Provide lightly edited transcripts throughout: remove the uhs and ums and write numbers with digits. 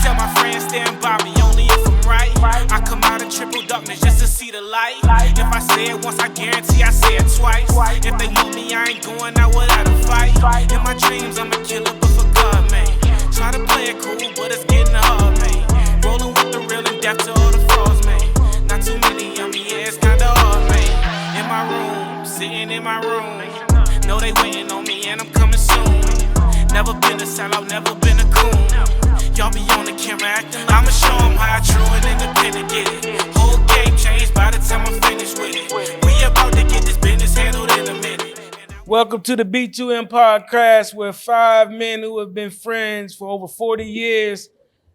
tell my friends stand by me only if I'm right. I come out of triple darkness just to see the light. If I say it once, I guarantee I say it twice. If they want me, I ain't going out without a fight. In my dreams, I'm a killer, but for God, man. Try to play it cool, but it's getting hard, man. Rolling with the real and death to all the frauds, man. Not too many of me, yeah, it's kinda hard, man. In my room, sitting in my room. Know they waiting on me and I'm coming soon. Never been a sellout, never been a coon. Y'all be on the camera acting like I'ma show them how true and independent get it. Whole game changed by the time I'm finished with it. We about to get this business handled in a minute. Welcome to the B2M podcast, where 5 men who have been friends for over 40 years,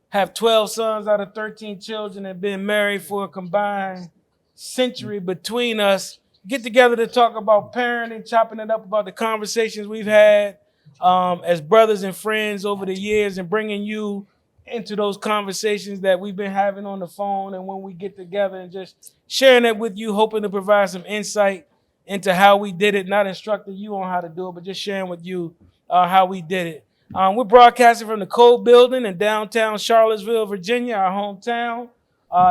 have 12 sons out of 13 children, and been married for a combined century between us, get together to talk about parenting, chopping it up about the conversations we've had as brothers and friends over the years, and bringing you into those conversations that we've been having on the phone and when we get together, and just sharing it with you, hoping to provide some insight into how we did it, not instructing you on how to do it, but just sharing with you how we did it. We're broadcasting from the Code Building in downtown Charlottesville, Virginia, our hometown.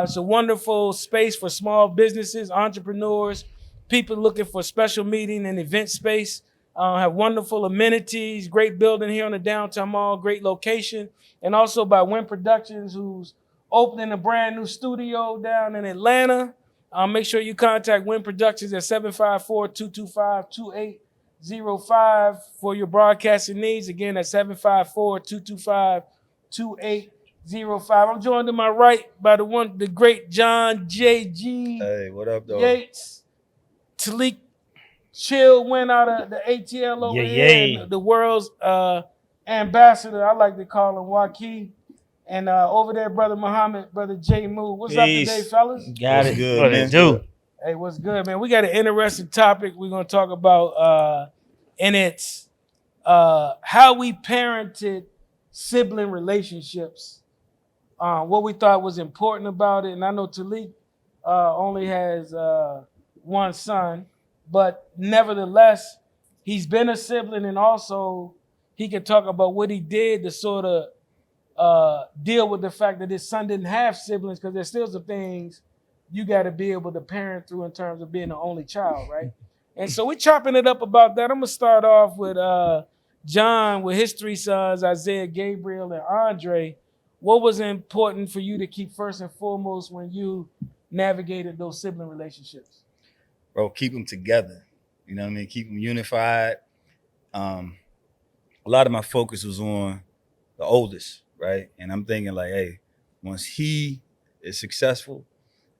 It's a wonderful space for small businesses, entrepreneurs, people looking for special meeting and event space. Have wonderful amenities, great building here on the downtown mall, great location. And also by Win Productions, who's opening a brand new studio down in Atlanta. Make sure you contact Win Productions at 754-225-2805 for your broadcasting needs. Again, at 754-225-2805. I'm joined to my right by the great John J.G. Hey, what up, though? Yates. Tariq Chill went out of the ATL over here, and the world's ambassador, I like to call him Joaquin. And over there, Brother Muhammad, Brother J. Moo. What's up today, fellas? Got What's it. good, What man? it do? Hey, what's good, man? We got an interesting topic we're going to talk about, and it's how we parented sibling relationships, what we thought was important about it. And I know Tariq only has one son, but nevertheless, he's been a sibling, and also he can talk about what he did to sort of deal with the fact that his son didn't have siblings, because there's still some things you got to be able to parent through in terms of being the only child, right? And so we're chopping it up about that. I'm going to start off with John, with his 3 sons, Isaiah, Gabriel, and Andre. What was important for you to keep first and foremost when you navigated those sibling relationships? Bro, keep them together. You know what I mean? Keep them unified. A lot of my focus was on the oldest, right? And I'm thinking like, hey, once he is successful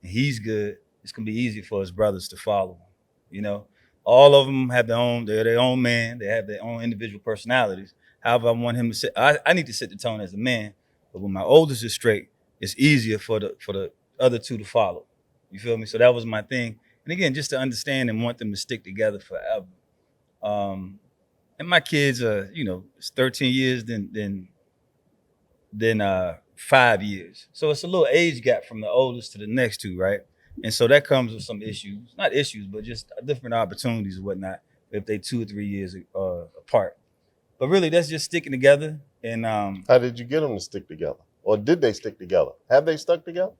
and he's good, it's gonna be easy for his brothers to follow him. You know, all of them have they're their own man. They have their own individual personalities. However, I want him to sit. I need to set the tone as a man. But when my oldest is straight, it's easier for the other 2 to follow. You feel me? So that was my thing. And again, just to understand and want them to stick together forever. And my kids are, it's 13 years, then 5 years. So it's a little age gap from the oldest to the next 2, right? And so that comes with some issues, not issues, but just different opportunities and whatnot, if they 2 or 3 years apart. But really, that's just sticking together. And how did you get them to stick together? Or did they stick together? Have they stuck together?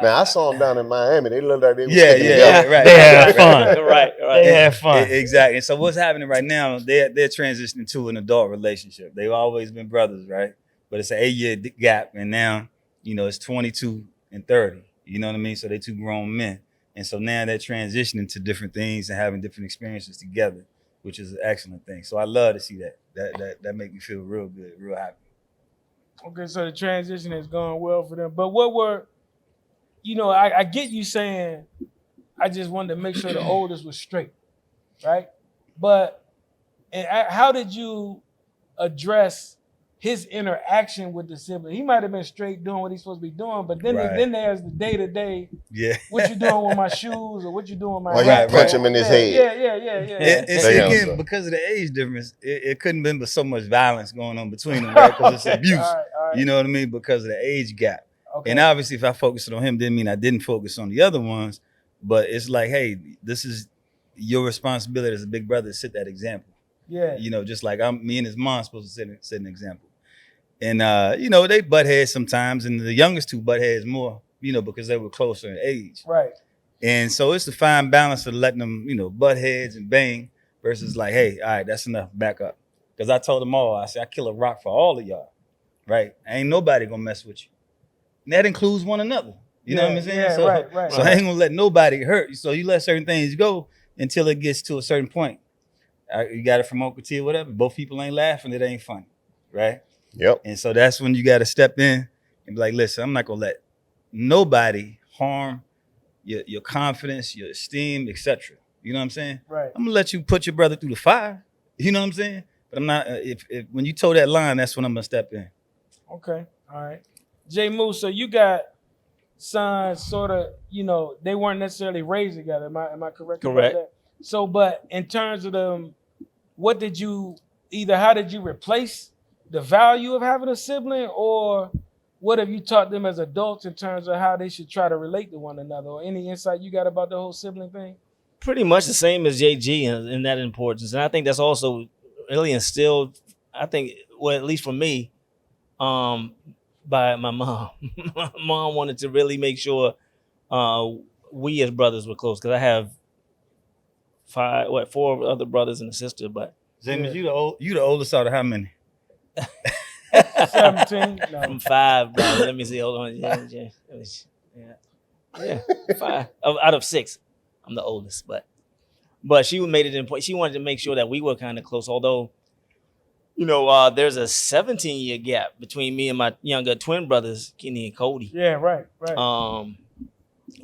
Man, I saw them down in Miami. They looked like they were sticking together. Right. They had fun. Right. They had fun. Exactly. And so what's happening right now, they're transitioning to an adult relationship. They've always been brothers, right? But it's an 8-year gap. And now, it's 22 and 30. You know what I mean? So they're 2 grown men. And so now they're transitioning to different things and having different experiences together, which is an excellent thing. So I love to see that. That make me feel real good, real happy. Okay, so the transition has gone well for them. But what were, I get you saying, I just wanted to make sure the oldest was straight, right? But how did you address his interaction with the sibling? He might have been straight doing what he's supposed to be doing, but then then there's the day-to-day, what you doing with my shoes, or what you doing with my hat. Punch him in his head. Yeah. It's again, because of the age difference, it couldn't have been but so much violence going on between them, right? Because it's abuse. All right. You know what I mean? Because of the age gap. Okay. And obviously, if I focused on him, didn't mean I didn't focus on the other ones. But it's like, hey, this is your responsibility as a big brother to set that example. Yeah. Just like me and his mom supposed to set an example. And you know, they butt heads sometimes, and the youngest two butt heads more, you know, because they were closer in age. Right. And so it's the fine balance of letting them, you know, butt heads and bang versus like, hey, all right, that's enough, back up. Because I told them all, I said, I kill a rock for all of y'all, right? Ain't nobody gonna mess with you. And that includes one another. You know what I'm saying? Yeah, So, right. So I ain't gonna let nobody hurt you. So you let certain things go until it gets to a certain point. You got it from Uncle T or whatever. Both people ain't laughing, it ain't funny, right? Yep. And so that's when you got to step in and be like, listen, I'm not gonna let nobody harm your confidence, your esteem, etc. You know what I'm saying? Right. I'm gonna let you put your brother through the fire. You know what I'm saying? But I'm not. If when you toe that line, that's when I'm gonna step in. Okay. All right. J. Moose, so you got sons, sort of. You know, they weren't necessarily raised together. Am I correct? Correct. About that? So, but in terms of them, what did you how did you replace the value of having a sibling, or what have you taught them as adults in terms of how they should try to relate to one another, or any insight you got about the whole sibling thing? Pretty much the same as JG in that importance. And I think that's also really instilled, I think, well, at least for me, by my mom. My mom wanted to really make sure we as brothers were close, because I have four other brothers and a sister, but James, you the oldest out of how many? 17. No. from 5, bro. Let me see. Hold on. Yeah. 5 out of 6. I'm the oldest, but she made it important. She wanted to make sure that we were kind of close. Although, you know, there's a 17-year gap between me and my younger twin brothers, Kenny and Cody. Yeah, right.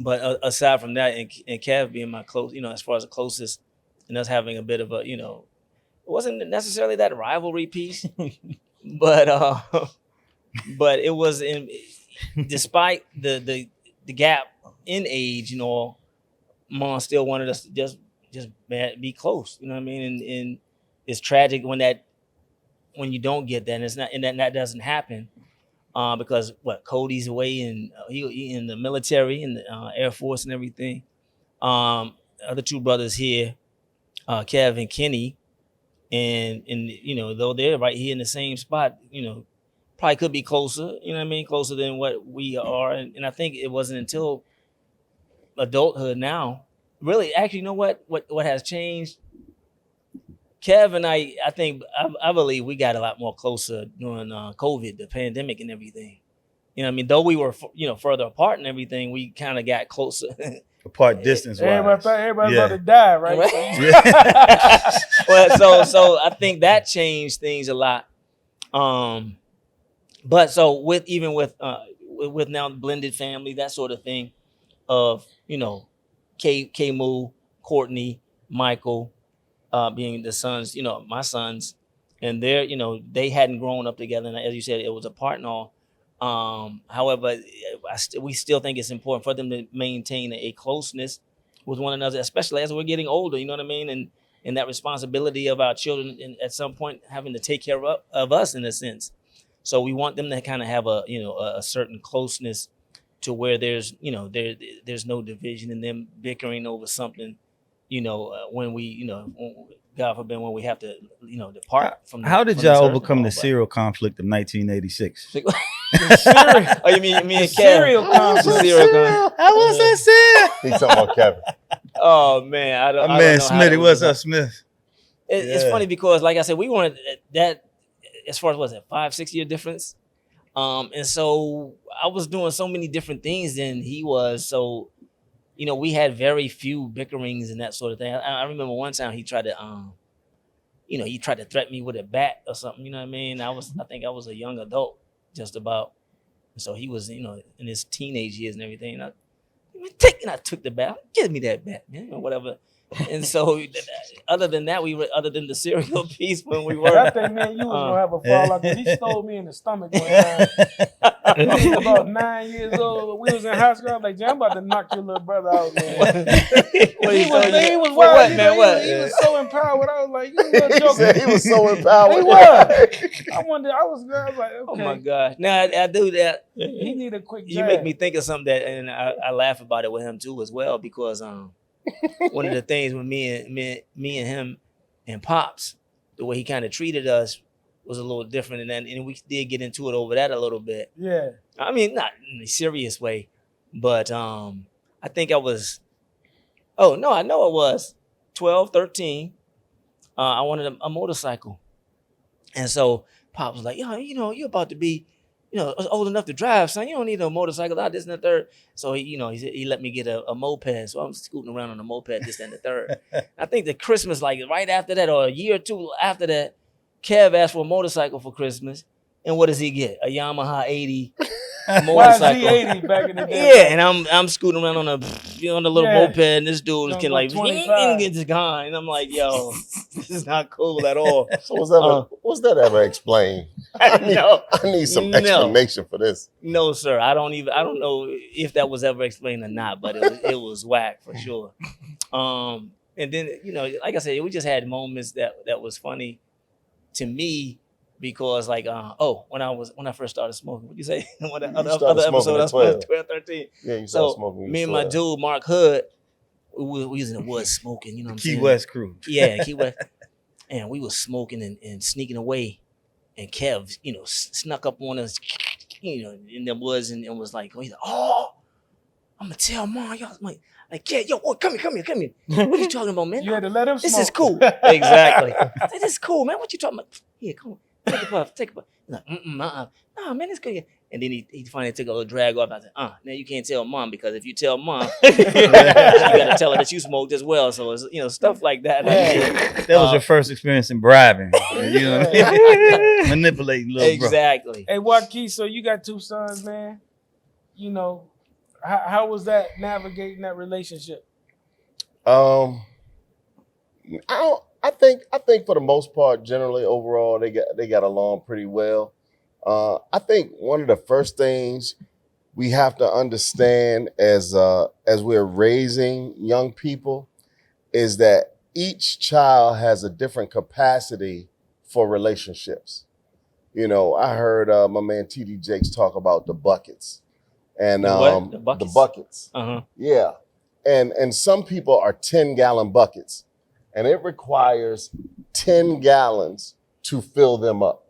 But aside from that, and Kev being my close, you know, as far as the closest, and us having a bit of a, you know, it wasn't necessarily that rivalry piece, but it was despite the gap in age, you know, Mom still wanted us to just be close, you know what I mean? And it's tragic when you don't get that, and it's not, and that doesn't happen, because Cody's away, and he in the military, in the Air Force and everything. Other two brothers here, Kev and Kenny, and you know, though they're right here in the same spot, you know, probably could be closer, you know what I mean, closer than what we are, and I think it wasn't until adulthood now, really, actually, you know what has changed? Kev and I believe we got a lot more closer during COVID, the pandemic and everything. You know what I mean? Though we were, you know, further apart and everything, we kind of got closer. Apart distance wise. Everybody's about to die, right? Yeah. Well, so I think that changed things a lot. But so with now blended family, that sort of thing, of, you know, K-Moo, Courtney, Michael, being the sons, you know, my sons, and they're, you know, they hadn't grown up together, and as you said, it was apart and all. However, we still think it's important for them to maintain a closeness with one another, especially as we're getting older, you know what I mean? And that responsibility of our children, and at some point having to take care of us in a sense. So we want them to kind of have a certain closeness to where there's, you know, there's no division in them bickering over something, you know, when we, you know, God forbid, when we have to, you know, depart from. How did y'all overcome the cereal conflict of 1986? Oh, you mean me and cereal conflict? How was that cereal? He's talking about Kevin. Oh man, I don't. Man, know Smitty, what's up, Smith? It's funny because, like I said, we weren't that, as far as 5-6 year difference, and so I was doing so many different things than he was. So, you know, we had very few bickerings and that sort of thing. I remember one time he tried to, you know, he tried to threaten me with a bat or something. You know what I mean? I think I was a young adult, just about. So he was, you know, in his teenage years and everything. And I took the bat. Give me that bat, man, or whatever. And so, other than that, other than the cereal piece, when we were, I think me and you was gonna have a fallout because he stole me in the stomach one time. I was about 9 years old. We was in high school. I was like, "Jay, I'm about to knock your little brother out, man." He was wild. He was so empowered. I was like, "You little joker." He was so empowered. He was. I was like, okay. Oh my gosh! Now I do that. He need a quick. You make me think of something that, and I laugh about it with him too as well, because one of the things with me and him and Pops, the way he kind of treated us, was a little different, and we did get into it over that a little bit. Yeah. I mean, not in a serious way, but I think I was. Oh no, I know it was 12, 13. I wanted a motorcycle, and so Pop was like, "Yo, you're about to be, old enough to drive, son. You don't need a motorcycle. This and the third." So he let me get a moped. So I'm scooting around on a moped, this and the third. I think the Christmas, like right after that, or a year or two after that, Kev asked for a motorcycle for Christmas, and what does he get? A Yamaha 80 motorcycle. YZ80 back in the day. Yeah, and I'm scooting around on the little moped, and this dude Don't can go like 25. get this guy, and I'm like, yo, this is not cool at all. So was that ever explained? I need some explanation for this. No, sir. I don't know if that was ever explained or not, but it was whack for sure. And then like I said, we just had moments that was funny to me. Because when I first started smoking, what'd you say? Other episode, I was 12, 13. Yeah, you started smoking. Me and my dude, Mark Hood, we was in the woods smoking, you know what I'm saying? Key West crew. Yeah, Key West. And we was smoking and sneaking away. And Kev, snuck up on us, in the woods and was like, oh, I'm gonna tell Mom. Y'all like, yeah, yo, come here. What are you talking about, man? You had to let him smoke. This is cool. Exactly. I said, this is cool, man. What you talking about? Yeah, come on. Take a puff. He's like, nah, man, it's good. And then he finally took a little drag off. I said, now you can't tell Mom, because if you tell Mom, you gotta tell her that you smoked as well. So it's, stuff like that. That was your first experience in bribing. Manipulating little exactly. Hey, Joaquin, so you got 2 sons, man. How was that navigating that relationship? I think for the most part, generally overall, they got along pretty well. I think one of the first things we have to understand as we're raising young people is that each child has a different capacity for relationships. I heard my man TD Jakes talk about the buckets. And the buckets? The buckets. Uh-huh. Yeah. And some people are 10-gallon buckets. And it requires 10 gallons to fill them up.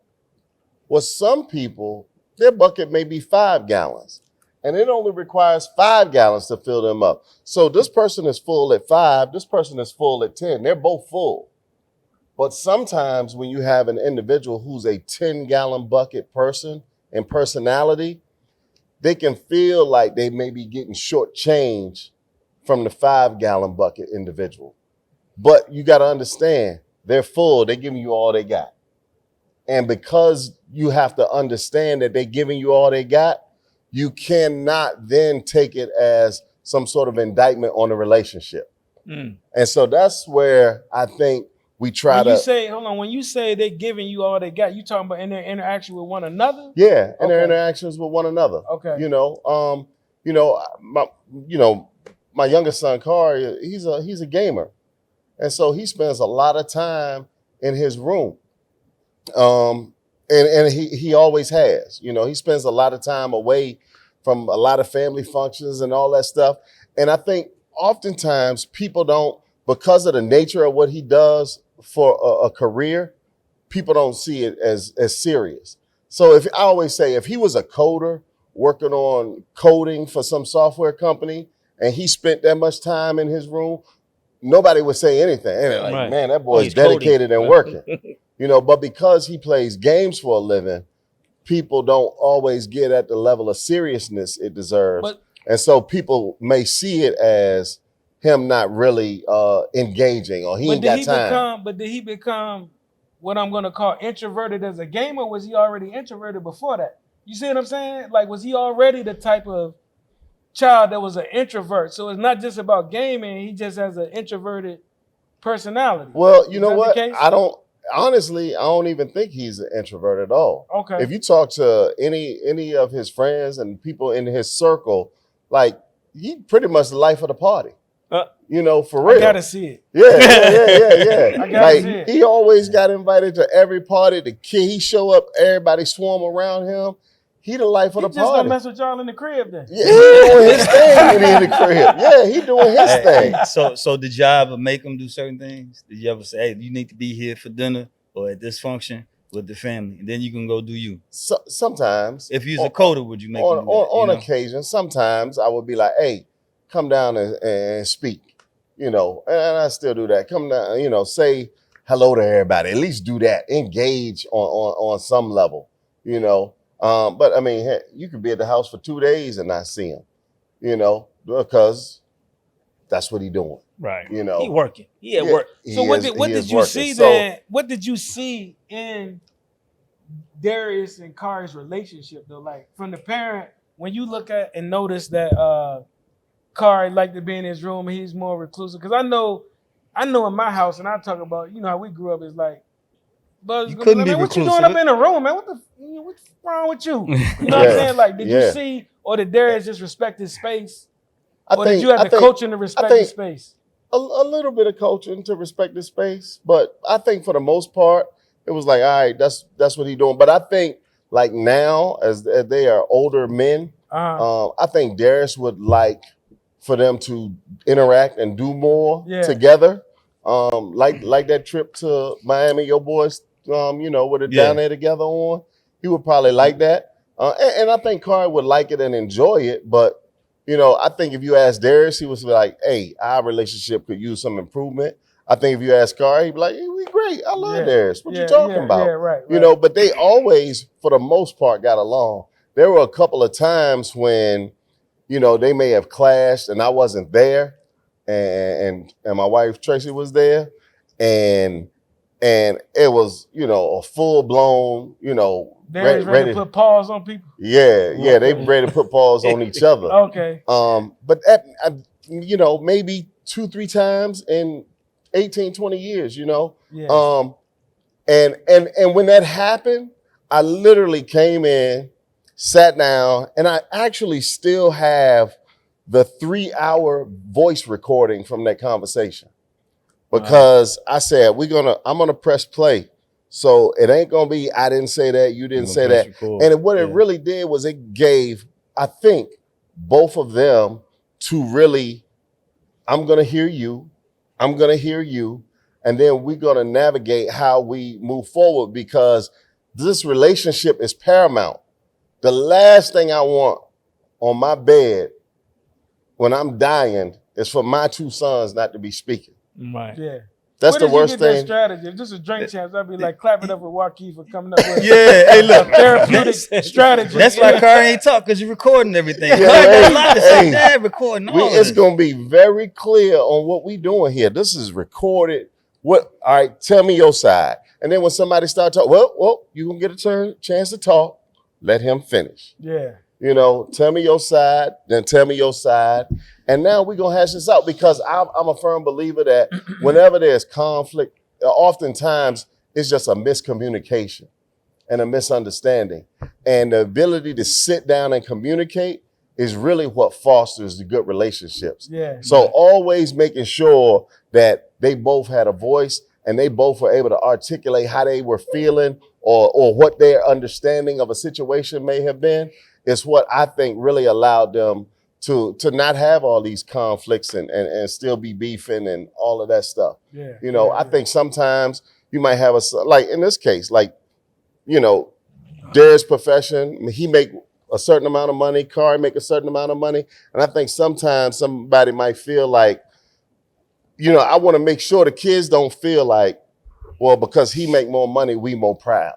Well, some people, their bucket may be 5 gallons, and it only requires 5 gallons to fill them up. So this person is full at 5, this person is full at 10. They're both full. But sometimes when you have an individual who's a 10-gallon bucket person and personality, they can feel like they may be getting shortchanged from the 5-gallon bucket individual. But you got to understand, they're full. They're giving you all they got. And because you have to understand that they're giving you all they got, you cannot then take it as some sort of indictment on the relationship. And so that's where I think we try when you say they're giving you all they got, you talking about in their interaction with one another? Yeah, in their interactions with one another. Okay. My youngest son, Kari, he's a gamer. And so he spends a lot of time in his room. And he always has. He spends a lot of time away from a lot of family functions and all that stuff. And I think oftentimes people don't, because of the nature of what he does for a career, people don't see it as serious. So I always say, if he was a coder working on coding for some software company and he spent that much time in his room, nobody would say anything. And like, right. Man, that boy's dedicated and working. But because he plays games for a living, people don't always get at the level of seriousness it deserves. And so people may see it as him not really engaging, or he ain't got time. But did he become what I'm going to call introverted as a gamer? Or was he already introverted before that? You see what I'm saying? Like, was he already the type of child that was an introvert? So it's not just about gaming. He just has an introverted personality. Well, you know what? I don't even think he's an introvert at all. Okay. If you talk to any of his friends and people in his circle, like, he pretty much the life of the party. For real. I gotta see it. Yeah. I gotta see it. He always got invited to every party. The kid, he show up, everybody swarm around him. He the life of the party. He just gonna mess with y'all in the crib then. Yeah, he doing his thing in the crib. Yeah, he doing his thing. So did y'all ever make him do certain things? Did you ever say, hey, you need to be here for dinner or at this function? with the family, and then you can go do you. Sometimes, If you're a coder, would you make on them do that, on you know? occasion, sometimes I would be like, "Hey, come down and speak," and I still do that. Come down, say hello to everybody. At least do that. Engage on some level, But I mean, heck, you could be at the house for 2 days and not see him, because that's what he doing. Right. He working. He at work. So what did you see then? What did you see in Darius and Kari's relationship though? Like from the parent, when you look at and notice that Kari liked to be in his room and he's more reclusive. Because I know in my house, and I talk about, how we grew up is like, but You couldn't be man, what you reclusive. doing up in a room, man? What's wrong with you? You know what I'm saying? Like, did you see, or did Darius just respect his space? Did you have to coach him to respect his space? A little bit of coaching to respect his space, but I think for the most part, it was like, all right, that's what he's doing. But I think like now, as they are older men, I think Darius would like for them to interact and do more together. Like that trip to Miami, your boys, with it down there together on. He would probably like that. And I think Kari would like it and enjoy it, but I think if you ask Darius, he was like, hey, our relationship could use some improvement. I think if you ask Kari, he'd be like, hey, we great. I love Darius. What you talking about? Yeah, right. But they always, for the most part, got along. There were a couple of times when, they may have clashed and I wasn't there and my wife Tracy was there. And it was, a full-blown, Darius ready to put paws on people? Yeah, they ready to put paws on each other. Okay. But that, maybe 2-3 times in 18, 20 years, Yeah. And when that happened, I literally came in, sat down, and I actually still have the 3-hour voice recording from that conversation. Because I said, I'm gonna press play. So it ain't gonna be, I didn't say that, you didn't say that. And what it really did was it gave, I think, both of them to really, I'm gonna hear you, I'm gonna hear you, and then we're gonna navigate how we move forward because this relationship is paramount. The last thing I want on my bed when I'm dying is for my 2 sons not to be speaking. Right. Yeah. That's the worst thing. That strategy. If this is a drink champs, I'd be like clapping up with Joaquin for coming up with hey, look, therapeutic strategy. That's why Kari ain't talk, because you're recording everything. Recording all it's gonna be very clear on what we doing here. This is recorded. All right, tell me your side. And then when somebody start talking, well, you gonna get a chance to talk. Let him finish. Yeah. Tell me your side, then tell me your side. And now we're going to hash this out because I'm a firm believer that whenever there's conflict, oftentimes it's just a miscommunication and a misunderstanding. And the ability to sit down and communicate is really what fosters the good relationships. Yeah. So always making sure that they both had a voice and they both were able to articulate how they were feeling or what their understanding of a situation may have been is what I think really allowed them to not have all these conflicts and still be beefing and all of that stuff. Yeah. I think sometimes you might have like in this case, like, Darius' profession, he make a certain amount of money, Kari make a certain amount of money. And I think sometimes somebody might feel like, I want to make sure the kids don't feel like, well, because he make more money, we more proud.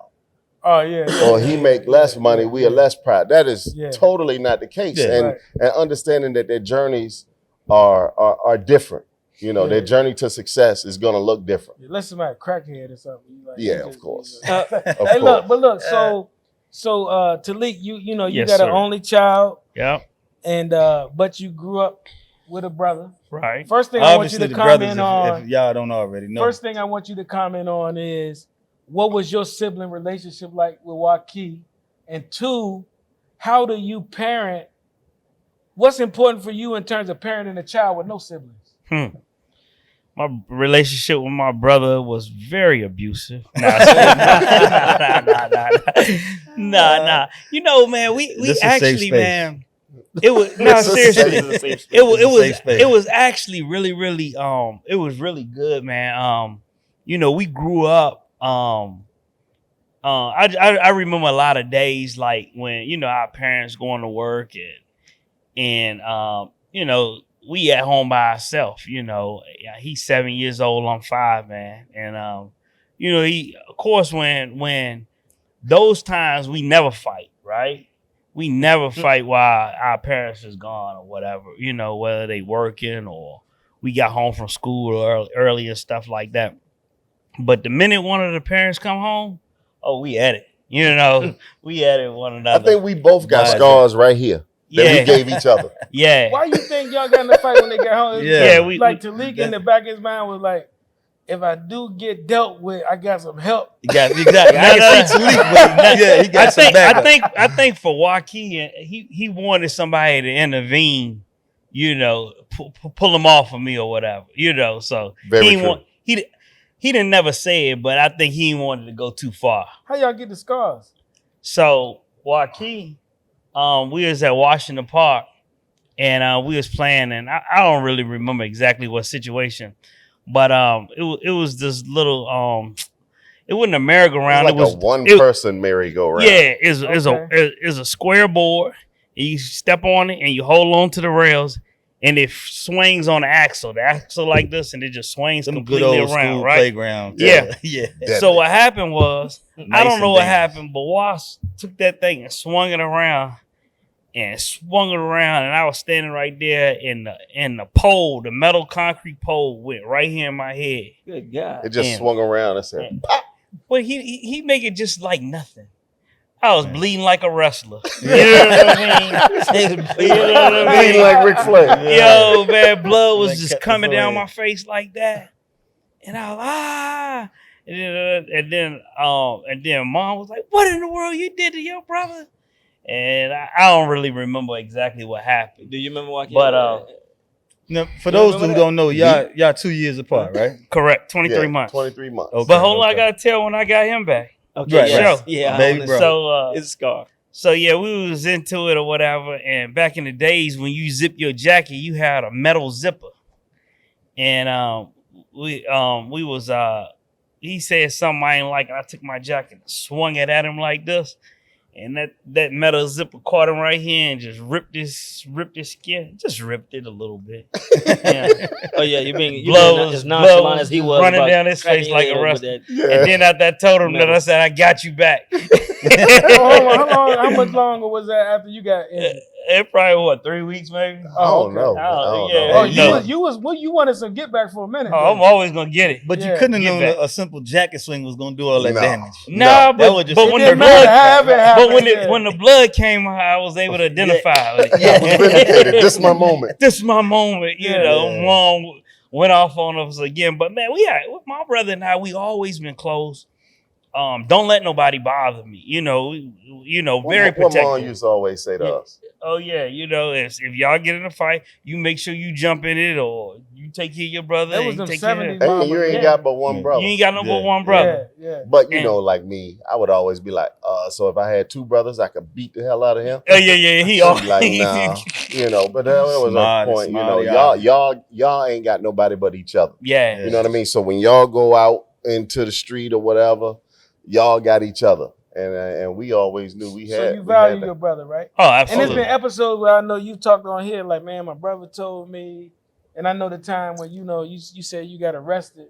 Oh, yeah. Or he make less money, we are less proud. That is totally not the case. Yeah. And understanding that their journeys are different. Their journey to success is going to look different. Unless somebody crackhead or something. Of course. Hey, look, so Tariq, you got an only child. Yeah. And but you grew up with a brother. Right. First thing I want you to comment on. If y'all don't already know. First thing I want you to comment on is, what was your sibling relationship like with Joaquin? And 2, how do you parent? What's important for you in terms of parenting a child with no siblings? My relationship with my brother was very abusive. Nah. Man, we actually, man, it was seriously. It was actually really, really, it was really good, man. We grew up I remember a lot of days like when, you know, our parents going to work and you know, we at home by ourselves, you know. He's 7 years old, I'm 5, man. And you know, he of course when those times we never fight, right? We never fight while our parents is gone or whatever, you know, whether they working or we got home from school early and stuff like that. But the minute one of the parents come home, oh, we at it. You know, we at it one I another. think we both got Why is scars right here that Yeah. we gave each other. Yeah. Why you think y'all got in the fight when they got home? Yeah, we- like Tariq in the back of his mind was like, if I do get dealt with, I got some help. You got exactly. I can see Tariq, but yeah, he got some backup. I think for Joaquin, he wanted somebody to intervene, you know, pull him off of me or whatever, you know. So Very he true. he didn't never say it, but I think he wanted to go too far. How y'all get the scars? So Joaquin, we was at Washington Park, and we was playing, and I don't really remember exactly what situation, but it was this little it wasn't a merry-go-round. It's like it was a one-person merry-go-round. Yeah, it's a square board. You step on it and you hold on to the rails, and it swings on the axle. The axle like this, and it just swings Some good completely old around, school right? playground. Yeah. yeah. So what happened was, I Nice don't and know what dangerous. happened, but Wass took that thing and swung it around, and I was standing right there in the pole, the metal concrete pole went right here in my head. Good God. It just And- swung around and said, pop. But he make it just like nothing. I was Man. bleeding like a wrestler. You know what I mean? You know what I mean? Bleeding like Ric Flair. Yo, man, blood was Like just Captain coming down Flame. my face like that, and I was and then mom was like, "What in the world you did to your brother?" And I don't really remember exactly what happened. Do you remember Joaquin? But, Now, for You those remember who that? don't know, y'all 2 years apart, right? Correct, 23 Yeah, months. 23 months. Okay. But hold on, I okay. gotta tell when I got him back. okay, Right, yes. right. Yeah, Baby I bro. So it's a scar. So yeah, we was into it or whatever. And back in the days when you zip your jacket, you had a metal zipper. And we was he said something I ain't like, and I took my jacket and swung it at him like this. And that metal zipper caught him right here and just ripped his skin. Just ripped it a little bit. Yeah. Oh yeah, you being Blood as nonchalant was as he was running about down his cracking face your like head a over wrestler. that. Yeah. And then I told him that I Metal. said, I got you back. How much longer was that after you got injured? It probably what, 3 weeks maybe? I don't know. Oh, I don't yeah. know. Oh, No. you wanted some get back for a minute. Oh, I'm always gonna get it. But you Yeah. couldn't have Get known back. a simple jacket swing was gonna do all that No. damage. Nah, that was just- but It when the didn't matter blood, how it happened. when the blood came out, I was able to identify it. I was vindicated. This is my moment. This is my moment, you Yeah. know. Yeah. Mom went off on us again, but man, with my brother and I, we always been close. Don't let nobody bother me, you know. Very What mom protective. used to always say to Yeah. us. Oh yeah, you know, if y'all get in a fight, you make sure you jump in it, or you take care of your brother. That and was you them take care of- 70s. Hey, you ain't Yeah. got but one Yeah. brother. You ain't got no but Yeah. one brother. Yeah. But you And- know, like me, I would always be like, so if I had two brothers, I could beat the hell out of him. Oh yeah. He She'd all be like, nah, you know. But that was Smart, a point. You know, smart, y'all ain't got nobody but each other. Yeah. You know what I mean? So when y'all go out into the street or whatever, y'all got each other, and we always knew we had. So you we value had your brother, right? Oh, And absolutely. there's been episodes where I know you talked on here, like, man, my brother told me, and I know the time when you said you got arrested,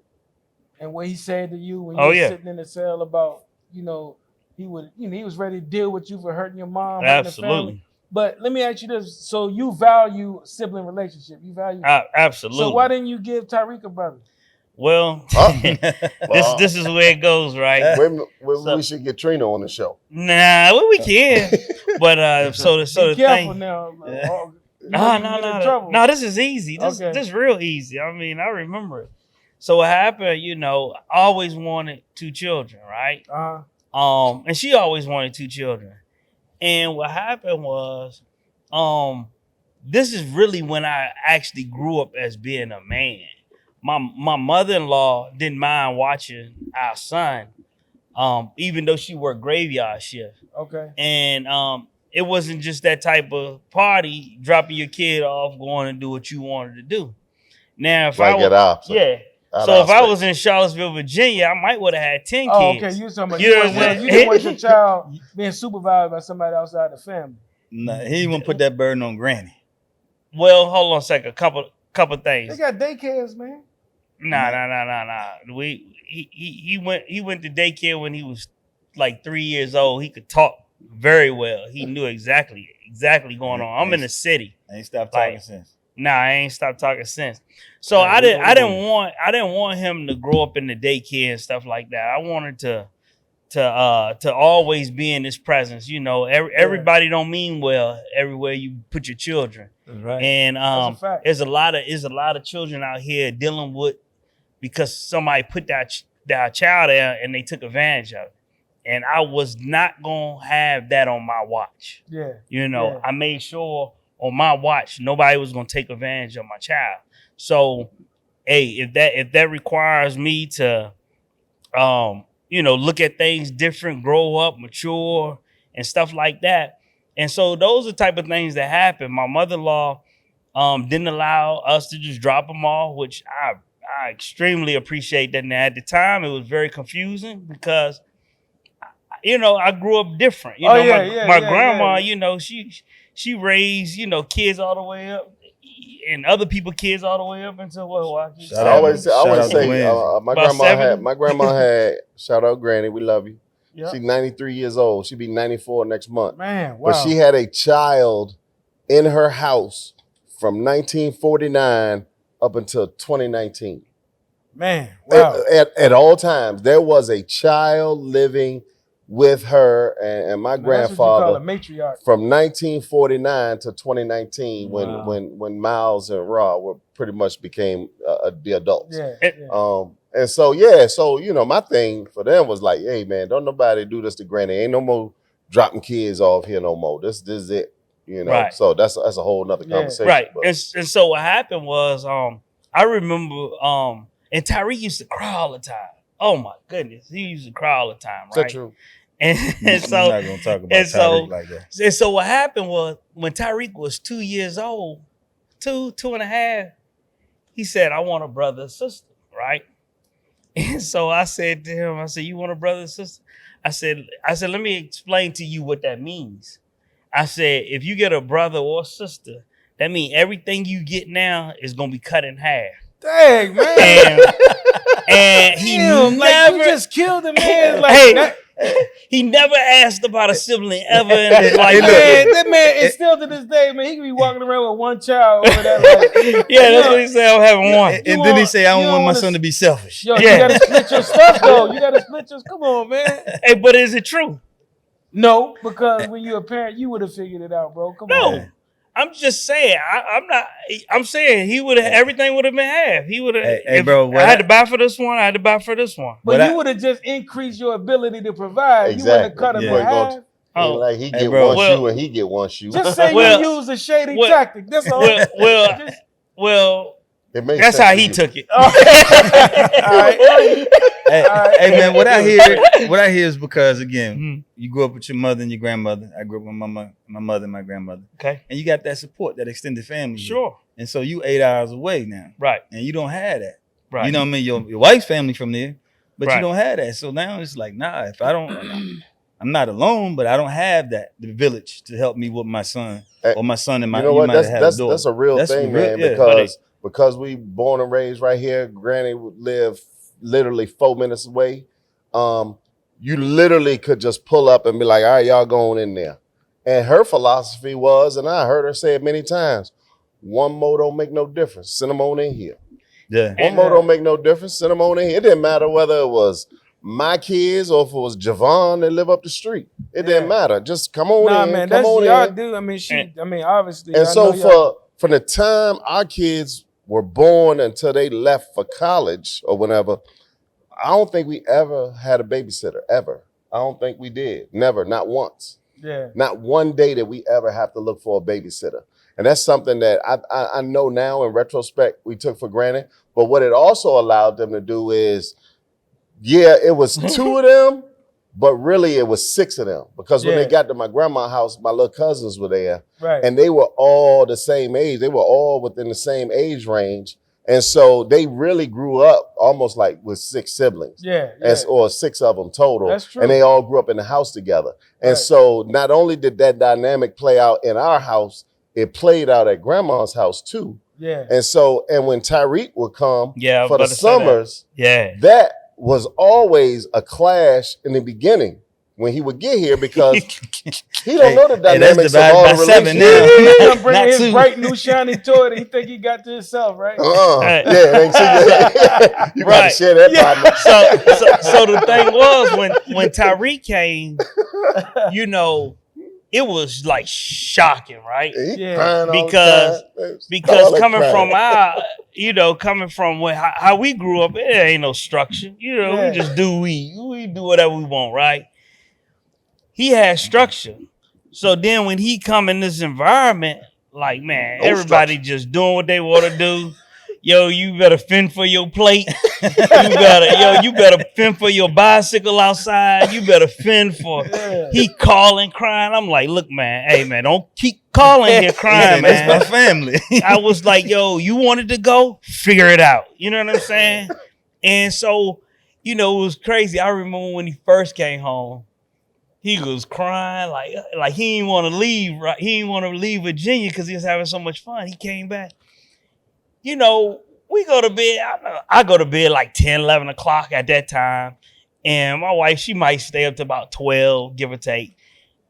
and what he said to you when you Oh, were yeah. sitting in the cell about, he was ready to deal with you for hurting your mom, hurting the family. Absolutely. But let me ask you this: so you value sibling relationship? You value? Absolutely. So why didn't you give Tariq a brother? Well, Well, this is where it goes, right? we should get Trina on the show. Nah, well, we can. But so Be the careful thing. now. You No, might get in trouble. no. This is easy. Okay. This real easy. I mean, I remember it. So what happened? I always wanted 2 children, right? And she always wanted 2 children. And what happened was, this is really when I actually grew up as being a man. My mother-in-law didn't mind watching our son, even though she worked graveyard shift. Okay. And it wasn't just that type of party, dropping your kid off, going and do what you wanted to do. Now, if Like I was, at opposite. yeah, So if I was in Charlottesville, Virginia, I might would have had 10 Oh, kids. okay. You talking about You know what I'm saying? you didn't want your child being supervised by somebody outside the family. Nah, he didn't want to put that burden on Granny. Well, hold on a second. Couple things. They got daycares, man. Nah. He went to daycare when he was like 3 years old. He could talk very well. He knew exactly going on. I'm in the city. I ain't stopped talking since. Nah, I ain't stopped talking since. So I didn't want him to grow up in the daycare and stuff like that. I wanted to always be in his presence. You know, everybody don't mean well everywhere you put your children. Right. And That's a fact. there's a lot of children out here dealing with because somebody put that child there and they took advantage of it. And I was not gonna have that on my watch. Yeah. You know, Yeah. I made sure on my watch nobody was gonna take advantage of my child. So, hey, if that requires me to, look at things different, grow up, mature, and stuff like that. And so those are the type of things that happen. My mother-in-law didn't allow us to just drop them off, which I extremely appreciate that. And at the time, it was very confusing because, I grew up different. My grandma, she raised, kids all the way up and other people's kids all the way up until what? I always say my About grandma had shout out Granny, we love you. Yep. She's 93 years old. She'll be 94 next month. Man, wow. But she had a child in her house from 1949 up until 2019. Man, wow. At all times, there was a child living with her and my grandfather that's what you call a matriarch. from 1949 to 2019 when Miles and Raw were pretty much became the adults. Yeah. And so my thing for them was like, hey man, don't nobody do this to Granny. Ain't no more dropping kids off here no more. This is it. Right. So that's a whole nother conversation. Right. But. And so what happened was I remember and Tariq used to cry all the time. Oh my goodness. He used to cry all the time, right? Is that true? And so I'm not gonna talk about Tariq like that. And so what happened was when Tariq was 2 years old, two and a half, he said, I want a brother and sister, right? And so I said to him, you want a brother and sister? I said, let me explain to you what that means. I said, if you get a brother or sister, that means everything you get now is gonna be cut in half. Dang, man. And he never you just killed a man. He never asked about a sibling ever in his life. That man is still to this day, man. He can be walking around with one child over that. That's what he said. I'm having one. And then he say, I don't want my son to be selfish. You gotta split your stuff though. You gotta split your. Come on, man. Hey, but is it true? No, because when you're a parent, you would have figured it out, bro. Come on. No. I'm just saying. I'm saying he would have. Everything would have been half. He would have. Hey, bro. I had to buy for this one. I had to buy for this one. But you would have just increased your ability to provide. Exactly. You wouldn't have cut him in half. Like he get one shoe and he get one shoe. Just say you use a shady tactic. That's all. Well. That's how he took it. All right. Hey man, what I hear is because again, you grew up with your mother and your grandmother. I grew up with my mother and my grandmother. Okay. And you got that support, that extended family. Sure. And so you 8 hours away now. Right. And you don't have that. Right. You know what I mean? Your wife's family from there, but Right. you don't have that. So now it's like, nah, if I don't I'm not alone, but I don't have the village to help me with my son or my son and my. You know what? That's a real That's thing, real, man. Because we born and raised right here. Granny would live literally 4 minutes away. You literally could just pull up and be like, all right, y'all going in there. And her philosophy was, and I heard her say it many times, one more don't make no difference. Send them on in here. Yeah. One more don't make no difference. Send them on in here. It didn't matter whether it was my kids or if it was Javon that live up the street. It didn't matter. Just come on in. Man, come that's on y'all in. do. I mean, obviously. And so from the time our kids were born until they left for college or whenever, I don't think we ever had a babysitter, ever. I don't think we did. Never, not once. Yeah. Not one day did we ever have to look for a babysitter. And that's something that I know now in retrospect we took for granted. But what it also allowed them to do is, it was 2 of them, but really it was 6 of them. Because when they got to my grandma's house, my little cousins were there. Right. And they were all the same age. They were all within the same age range. And so they really grew up almost like with 6 siblings. Yeah. Or 6 of them total. That's true. And they all grew up in the house together. And Right. so not only did that dynamic play out in our house, it played out at grandma's house too. Yeah. And so, and when Tariq would come Yeah, I was for the about to say that. summers, Yeah. that was always a clash in the beginning when he would get here because he don't know the dynamics of all the divided by 7 relationships. now. He gonna bring Not his two. bright new shiny toy that he think he got to himself, right? Yeah, they see you got Right. to share that partner. So the thing was when Tariq came, you know, it was like shocking, right? He Yeah. crying all Because- the time. Because All that coming crying. from coming from how we grew up, it ain't no structure. You know, Yeah. we just we do whatever we want, right? He had structure. So then when he come in this environment, like, man, No everybody structure. just doing what they want to do. Yo, you better fend for your plate. You better fend for your bicycle outside. You better fend for. Yeah. He calling, crying. I'm like, look, man, hey, man, don't keep calling here crying, That's my man. family. I was like, yo, you wanted to go? Figure it out. You know what I'm saying? And so, you know, it was crazy. I remember when he first came home, he was crying like he didn't want to leave. Right? He didn't want to leave Virginia because he was having so much fun. He came back. You know, we go to bed. I go to bed like 10, 11 o'clock at that time. And my wife, she might stay up to about 12, give or take.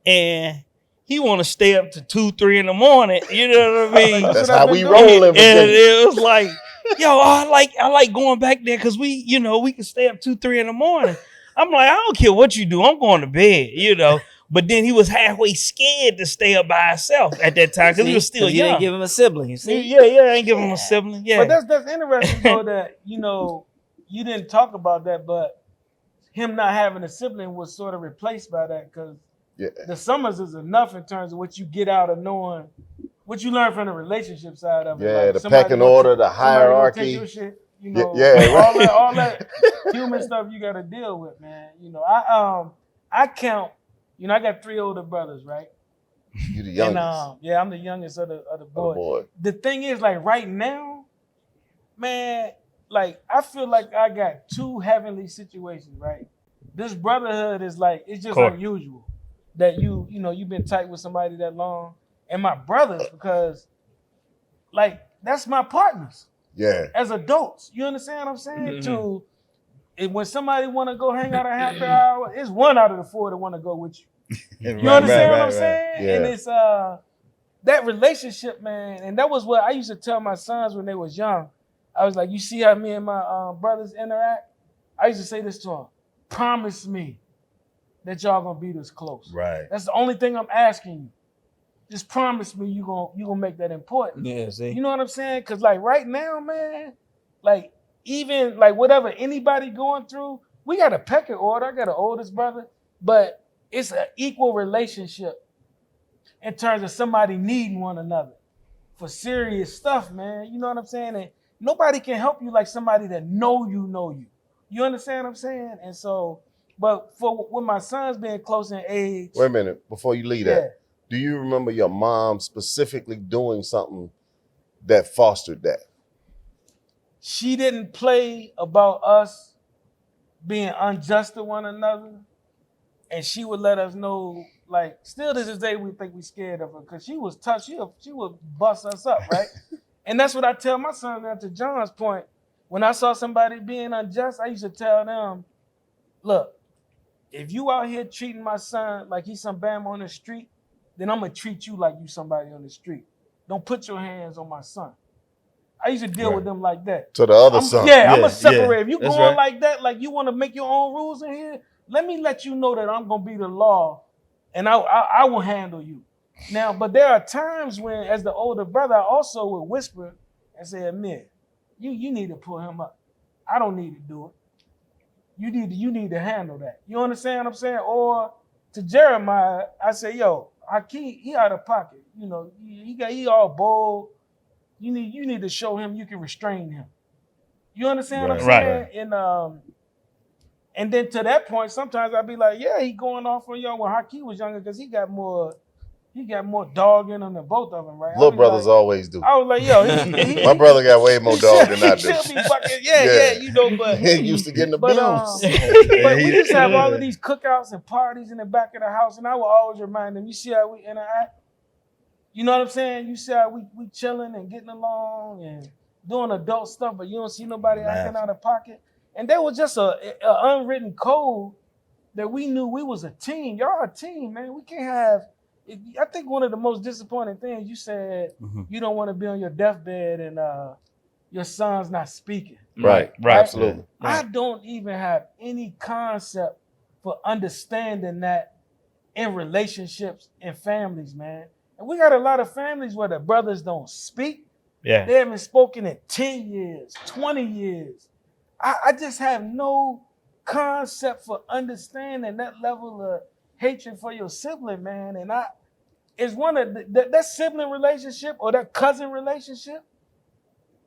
And he want to stay up to 2, 3 in the morning. You know what I mean? That's what I've how been we doing. roll in And Virginia. it was like, yo, I like going back there because we can stay up 2, 3 in the morning. I'm like, I don't care what you do. I'm going to bed, you know. But then he was halfway scared to stay up by himself at that time because he was still You didn't young. give him a sibling. You see? Yeah, I ain't give him a sibling. Yeah. But that's interesting though that, you know, you didn't talk about that, but him not having a sibling was sort of replaced by that because Yeah. the summers is enough in terms of what you get out of knowing what you learn from the relationship side of it. Yeah, Like the somebody pecking gonna order, take- the somebody gonna hierarchy. take your shit, you know, Yeah, all that human stuff you got to deal with, man. You know, I count. You know, I got 3 older brothers, right? You the youngest. And I'm the youngest of the Oh, boys. boy. The thing is, like right now, man, like I feel like I got 2 heavenly situations, right? This brotherhood is like, it's just Cool. unusual that you know, you've been tight with somebody that long. And my brothers, because like that's my partners Yeah. as adults. You understand what I'm saying? Mhm. When somebody want to go hang out a happy hour, it's 1 out of the 4 that want to go with you. Right, You understand what right, I'm right. saying? Yeah. And it's that relationship, man. And that was what I used to tell my sons when they was young. I was like, you see how me and my brothers interact? I used to say this to them: promise me that y'all gonna be this close. Right. That's the only thing I'm asking you. Just promise me you gonna make that important. Yeah, see? You know what I'm saying? Cause like right now, man, like even like whatever anybody going through, we got a pecking order. I got an oldest brother, but it's an equal relationship in terms of somebody needing one another for serious stuff, man. You know what I'm saying? And nobody can help you like somebody that know you. You understand what I'm saying? And so, but with my sons being close in age, Wait a minute. Before you leave yeah. that, do you remember your mom specifically doing something that fostered that? She didn't play about us being unjust to one another. And she would let us know, like, still to this day, we think we scared of her because she was tough. She would bust us up, right? And that's what I tell my son now, to John's point. When I saw somebody being unjust, I used to tell them, look, if you out here treating my son like he's some bam on the street, then I'm going to treat you like you somebody on the street. Don't put your hands on my son. I used to deal with them like that. To the other son. Yeah, I'm Yeah, going to separate. yeah, If you that's going right. like that, like you want to make your own rules in here, let me let you know that I'm going to be the law and I will handle you. Now, but there are times when, as the older brother, I also would whisper and say, Amir, you need to pull him up. I don't need to do it. You need to handle that. You understand what I'm saying? Or to Jeremiah, I say, yo, Hakeem, he out of pocket. You know, he all bold. You need to show him you can restrain him. You understand what I'm Right. saying? And then to that point, sometimes I'd be like, yeah, he going off on y'all when Hakeem was younger because he got more he got more dog in him than both of them, right? Little brothers always do. I was like, yo, My brother got way more dog than I do. He'll be fucking, yeah, you know, but He used to getting but abused. but we used to have all of these cookouts and parties in the back of the house, and I would always remind them, you see how we interact? You know what I'm saying? You see how we chilling and getting along and doing adult stuff, but you don't see nobody acting out of pocket. And there was just a unwritten code that we knew we was a team. Y'all a team, man. We can't have. I think one of the most disappointing things you said, you don't want to be on your deathbed and your son's not speaking. Right. Absolutely. I don't even have any concept for understanding that in relationships and families, man. And we got a lot of families where the brothers don't speak. Yeah. They haven't spoken in 10 years, 20 years. I just have no concept for understanding that level of hatred for your sibling, man. And it's one of that sibling relationship or that cousin relationship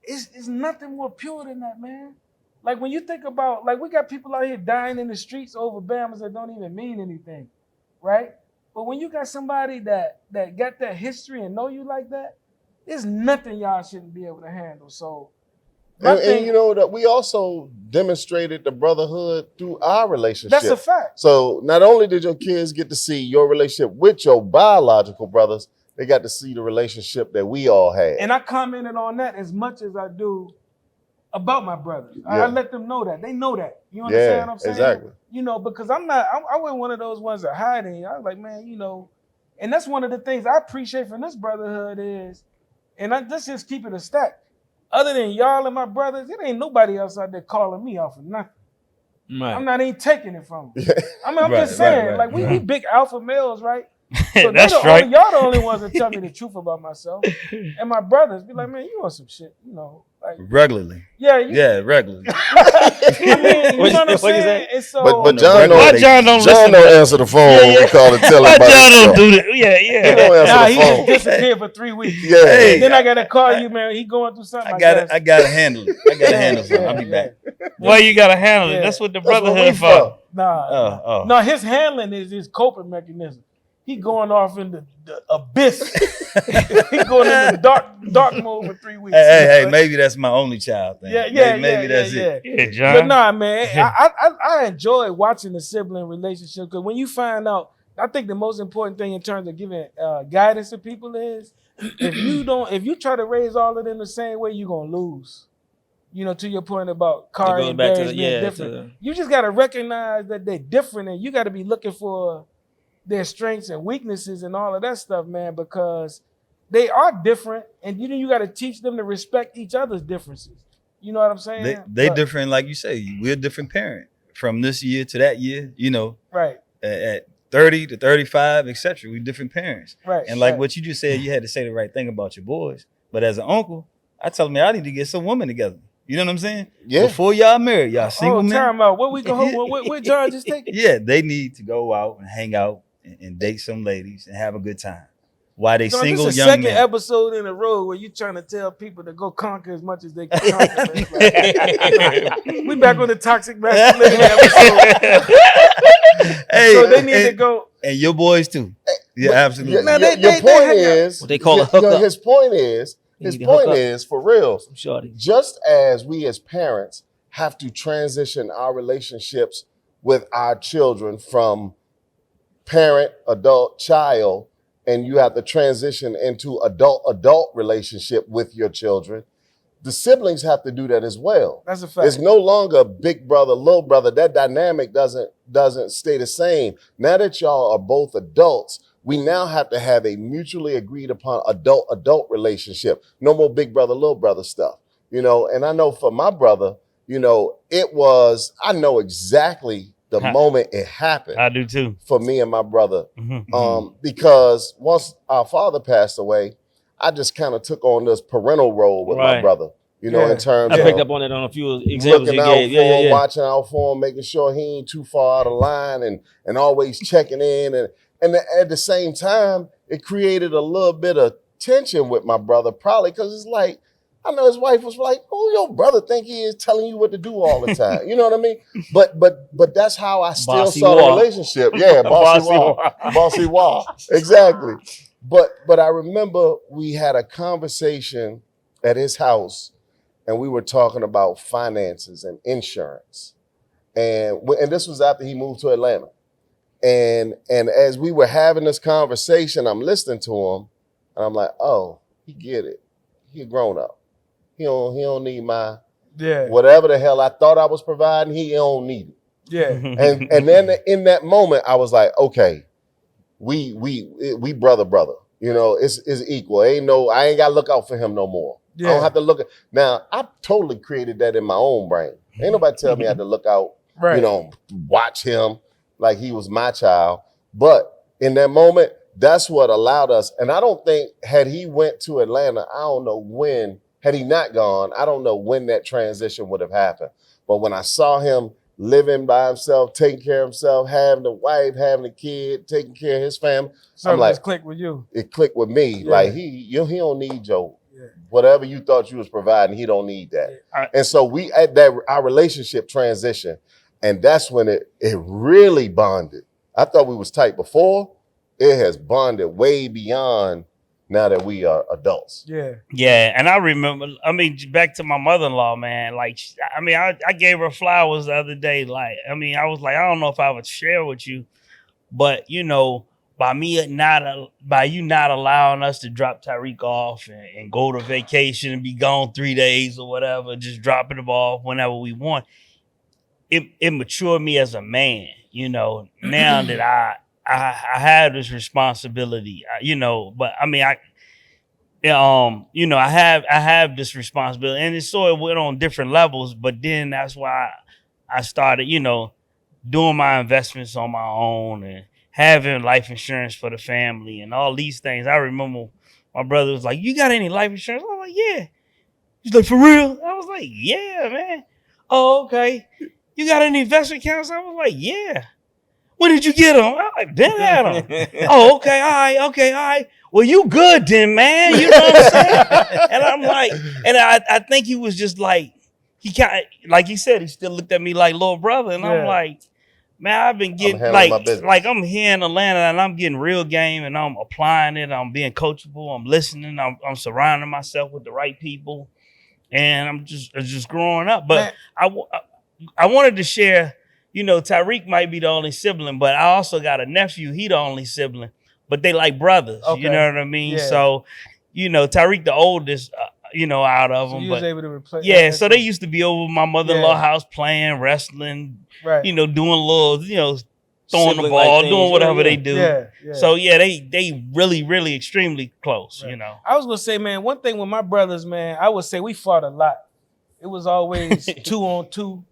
is nothing more pure than that, man. Like when you think about, like we got people out here dying in the streets over Bamas that don't even mean anything, right? But when you got somebody that got that history and know you like that, there's nothing y'all shouldn't be able to handle. So, and you know that we also demonstrated the brotherhood through our relationship. That's a fact. So not only did your kids get to see your relationship with your biological brothers, they got to see the relationship that we all had. And I commented on that as much as I do about my brothers. Yeah. I let them know that. They know that. You understand what I'm saying? Exactly. You know, because I wasn't one of those ones that hiding. I was like, man, you know, and that's one of the things I appreciate from this brotherhood is, and this is keep it a stack. Other than y'all and my brothers, it ain't nobody else out there calling me off of nothing. Right. I'm not even taking it from them. I mean, I'm just saying, like we big alpha males, right? So That's right. Y'all the only ones that tell me the truth about myself. And my brothers be like, man, you want some shit, you know. Like Regularly. Yeah, regularly. I mean, you know what I'm saying? It's so But John don't answer the phone when we call and tell him about John don't stuff. do that. Yeah. He don't answer the he phone. just disappeared for 3 weeks. Yeah. Hey, Then I gotta call you, man. He going through something. I gotta handle it. I gotta handle something. I'll be back. Well, you gotta handle it. Yeah. That's what the That's what we brotherhood for. for. Nah. No, his handling is his coping mechanism. He going off in the abyss. He going in the dark mode for 3 weeks. Hey, maybe that's my only child thing. Maybe that's it. Yeah, John. But nah, man, I enjoy watching the sibling relationship because when you find out, I think the most important thing in terms of giving guidance to people is if you try to raise all of them the same way, you're gonna lose. You know, to your point about Kari and Darius being different. You just gotta recognize that they're different, and you gotta be looking for their strengths and weaknesses and all of that stuff, man, because they are different, and you got to teach them to respect each other's differences. You know what I'm saying? They different, like you say. We're a different parent from this year to that year. You know, right? At 30 to 35, etc. We different parents, right? And like what you just said, you had to say the right thing about your boys. But as an uncle, I tell them I need to get some women together. You know what I'm saying? Yeah. Before y'all married, y'all single men. Time out. What we go? What John just take? Yeah, they need to go out and hang out and date some ladies and have a good time. Why they single this is young second men? Episode in a row where you trying to tell people to go conquer as much as they can conquer. We back on the toxic masculinity episode. Hey, so they need to go. And your boys too. Yeah, absolutely. Your point is what they call a hookup. His point is for real. Just as we as parents have to transition our relationships with our children from parent, adult, child, and you have to transition into adult relationship with your children, the siblings have to do that as well. That's a fact. It's no longer big brother, little brother. That dynamic doesn't stay the same. Now that y'all are both adults, we now have to have a mutually agreed upon adult relationship. No more big brother, little brother stuff. You know, and I know for my brother, you know, I know exactly the moment it happened. I do too. For me and my brother. Mm-hmm. Because once our father passed away, I just kind of took on this parental role with my brother. You know, in terms I picked up on it on a few examples looking you out gave. for him, watching out for him, making sure he ain't too far out of line and always checking in. And at the same time, it created a little bit of tension with my brother, probably because it's like, I know his wife was like, "Oh, your brother think he is telling you what to do all the time." You know what I mean? But that's how I still saw the relationship. Yeah, bossy wah. Exactly. But I remember we had a conversation at his house, and we were talking about finances and insurance. And this was after he moved to Atlanta. And as we were having this conversation, I'm listening to him, and I'm like, oh, he get it. He a grown up. He don't need my whatever the hell I thought I was providing. He don't need it. Yeah. And then in that moment, I was like, okay, we brother. You know, it's equal. I ain't gotta look out for him no more. Yeah. I don't have to look at now. I totally created that in my own brain. Ain't nobody tell me I had to look out, Right. you know, watch him like he was my child. But in that moment, that's what allowed us. And I don't think had he went to Atlanta, I don't know when, had he not gone, I don't know when that transition would have happened. But when I saw him living by himself, taking care of himself, having a wife, having a kid, taking care of his family, Something I'm like, just clicked with you. it clicked with me. Yeah. Like he don't need your Yeah. whatever you thought you was providing, he don't need that. And so we at that our relationship transition, and that's when it really bonded. I thought we was tight before. It has bonded way beyond now that we are adults. Yeah. Yeah, and I remember, back to my mother-in-law, man, like, I gave her flowers the other day. Like, I was like, I don't know if I would share with you, but, you know, by you not allowing us to drop Tariq off and go to vacation and be gone 3 days or whatever, just dropping him off whenever we want, it matured me as a man, you know, now that I have this responsibility, you know, but you know, I have this responsibility, and it went on different levels, but then that's why I started, you know, doing my investments on my own and having life insurance for the family and all these things. I remember my brother was like, "You got any life insurance?" I was like, "Yeah." He's like, "For real?" I was like, "Yeah, man." "Oh, okay. You got any investment accounts?" I was like, "Yeah." "When did you get them?" I like, "Been at them." "Oh, okay, all right. Well, you good then, man." You know what I'm saying? And I'm like, and I think he was just like, he kind of, like he said, he still looked at me like little brother. And I'm like, man, I've been getting like I'm here in Atlanta and I'm getting real game and I'm applying it. I'm being coachable. I'm listening. I'm surrounding myself with the right people, and I'm just growing up. But I wanted to share. You know, Tariq might be the only sibling, but I also got a nephew. He the only sibling, but they like brothers. Okay. You know what I mean? Yeah. So, you know, Tariq the oldest, you know, out of them. You was able to replace. Yeah, so they used to be over my mother-in-law's house playing, wrestling, right. You know, doing little, you know, throwing the ball, doing whatever they do. Yeah. So yeah, they really, really extremely close, you know. I was gonna say, man, one thing with my brothers, man, I would say we fought a lot. It was always 2-on-2.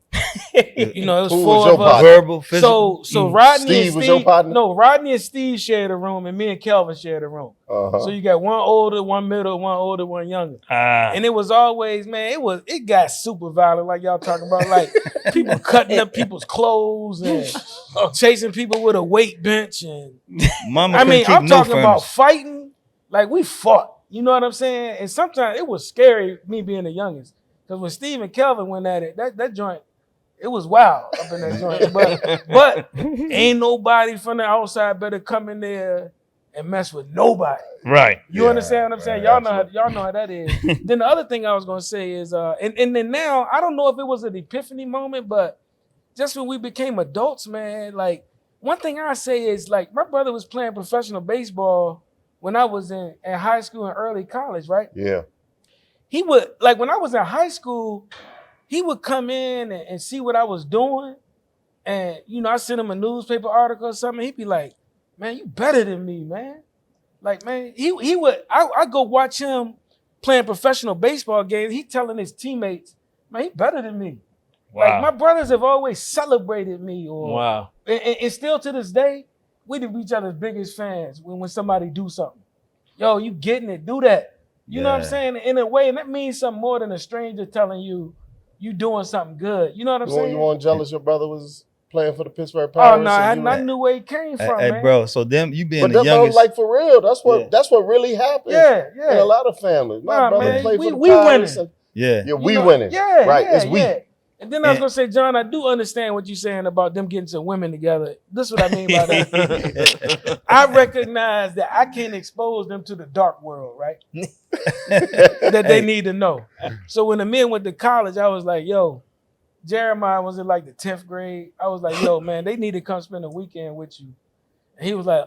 You know, it was 4 of us. Verbal, physical. So Rodney Steve and was your partner? No, Rodney and Steve shared a room, and me and Kelvin shared a room. Uh-huh. So you got one older, one middle, one older, one younger. And it was always, man, it got super violent, like y'all talking about, like people cutting up people's clothes and chasing people with a weight bench. And I'm talking about fighting. Like we fought. You know what I'm saying? And sometimes it was scary, me being the youngest. Because when Steve and Kelvin went at it, that joint, it was wild up in that joint. But ain't nobody from the outside better come in there and mess with nobody. Right. You understand what I'm saying? Y'all know how that is. Then the other thing I was gonna say is, and then now I don't know if it was an epiphany moment, but just when we became adults, man, like one thing I say is like my brother was playing professional baseball when I was in high school and early college, right? Yeah. He would, like when I was in high school, he would come in and see what I was doing. And, you know, I sent him a newspaper article or something. He'd be like, man, you better than me, man. Like, man, he would, I go watch him playing professional baseball games. He telling his teammates, man, he better than me. Wow. Like my brothers have always celebrated me. Wow. And still to this day, we each other's biggest fans when somebody do something. Yo, you getting it, do that. You know what I'm saying? In a way, and that means something more than a stranger telling you doing something good. You know what I'm saying? You weren't jealous your brother was playing for the Pittsburgh Pirates? Oh, no, I knew where he came from, man. Bro, so you being the youngest. But like for real, that's what really happened. Yeah. In a lot of families. My brother played for the we Pirates. winning. We winning. Yeah, right. Yeah, it's we. Yeah. And then I was gonna say, John, I do understand what you're saying about them getting some women together. This is what I mean by that. I recognize that I can't expose them to the dark world, right? That they need to know. So when the men went to college, I was like, yo, Jeremiah was in like the 10th grade. I was like, yo, man, they need to come spend a weekend with you. And he was like,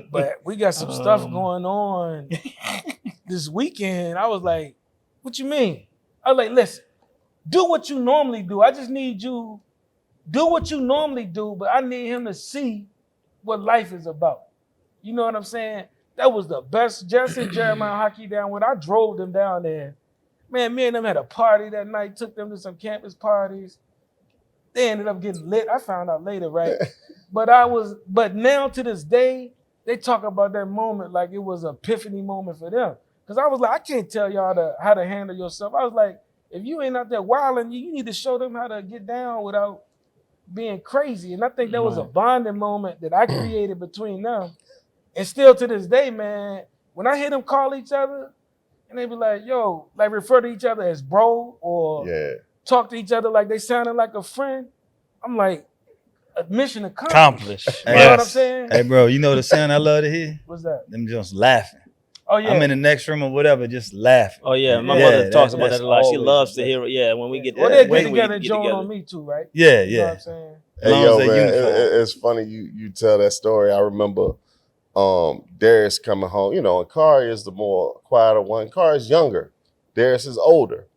but we got some stuff going on this weekend. I was like, what you mean? I was like, listen, do what you normally do. I just need you, do what you normally do, but I need him to see what life is about. You know what I'm saying? That was the best. Jesse and Jeremiah hockey down when I drove them down there. Man, me and them had a party that night, took them to some campus parties. They ended up getting lit. I found out later, right? But now to this day, they talk about that moment like it was an epiphany moment for them. Because I was like, I can't tell y'all how to handle yourself. I was like, if you ain't out there wilding, you need to show them how to get down without being crazy. And I think that was a bonding moment that I created between them. And still to this day, man, when I hear them call each other, and they be like, yo, like refer to each other as bro or talk to each other like they sounded like a friend, I'm like, mission accomplished. You know what I'm saying? Hey, bro, you know the sound I love to hear? What's that? Them just laughing. Oh, yeah. I'm in the next room or whatever, just laughing. Oh, yeah. My mother talks about that a lot. She loves to hear it. Yeah, when we get Well, they get together and join on me too, right? Yeah, You know what I'm saying? Hey, yo, man, it's funny you tell that story. I remember Darius coming home. You know, and Kari is the more quieter one. Kari is younger. Darius is older.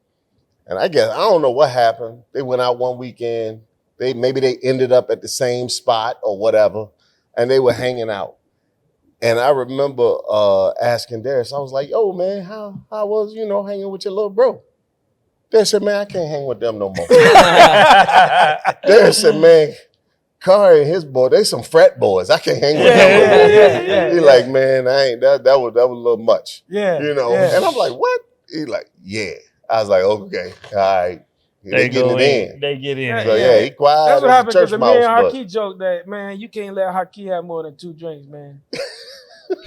And I don't know what happened. They went out one weekend. Maybe they ended up at the same spot or whatever, and they were hanging out. And I remember asking Darius, I was like, yo, man, how was, hanging with your little bro? Darius said, man, I can't hang with them no more. Darius said, man, Kari and his boy, they some frat boys. I can't hang with them. He like, man, I ain't that was a little much. Yeah. And I'm like, what? He like, yeah. I was like, okay, all right. They getting it in. They get in. So he quiet. That's what happened because church me and mouse, Hakeem joked that, man, you can't let Hakeem have more than 2 drinks, man.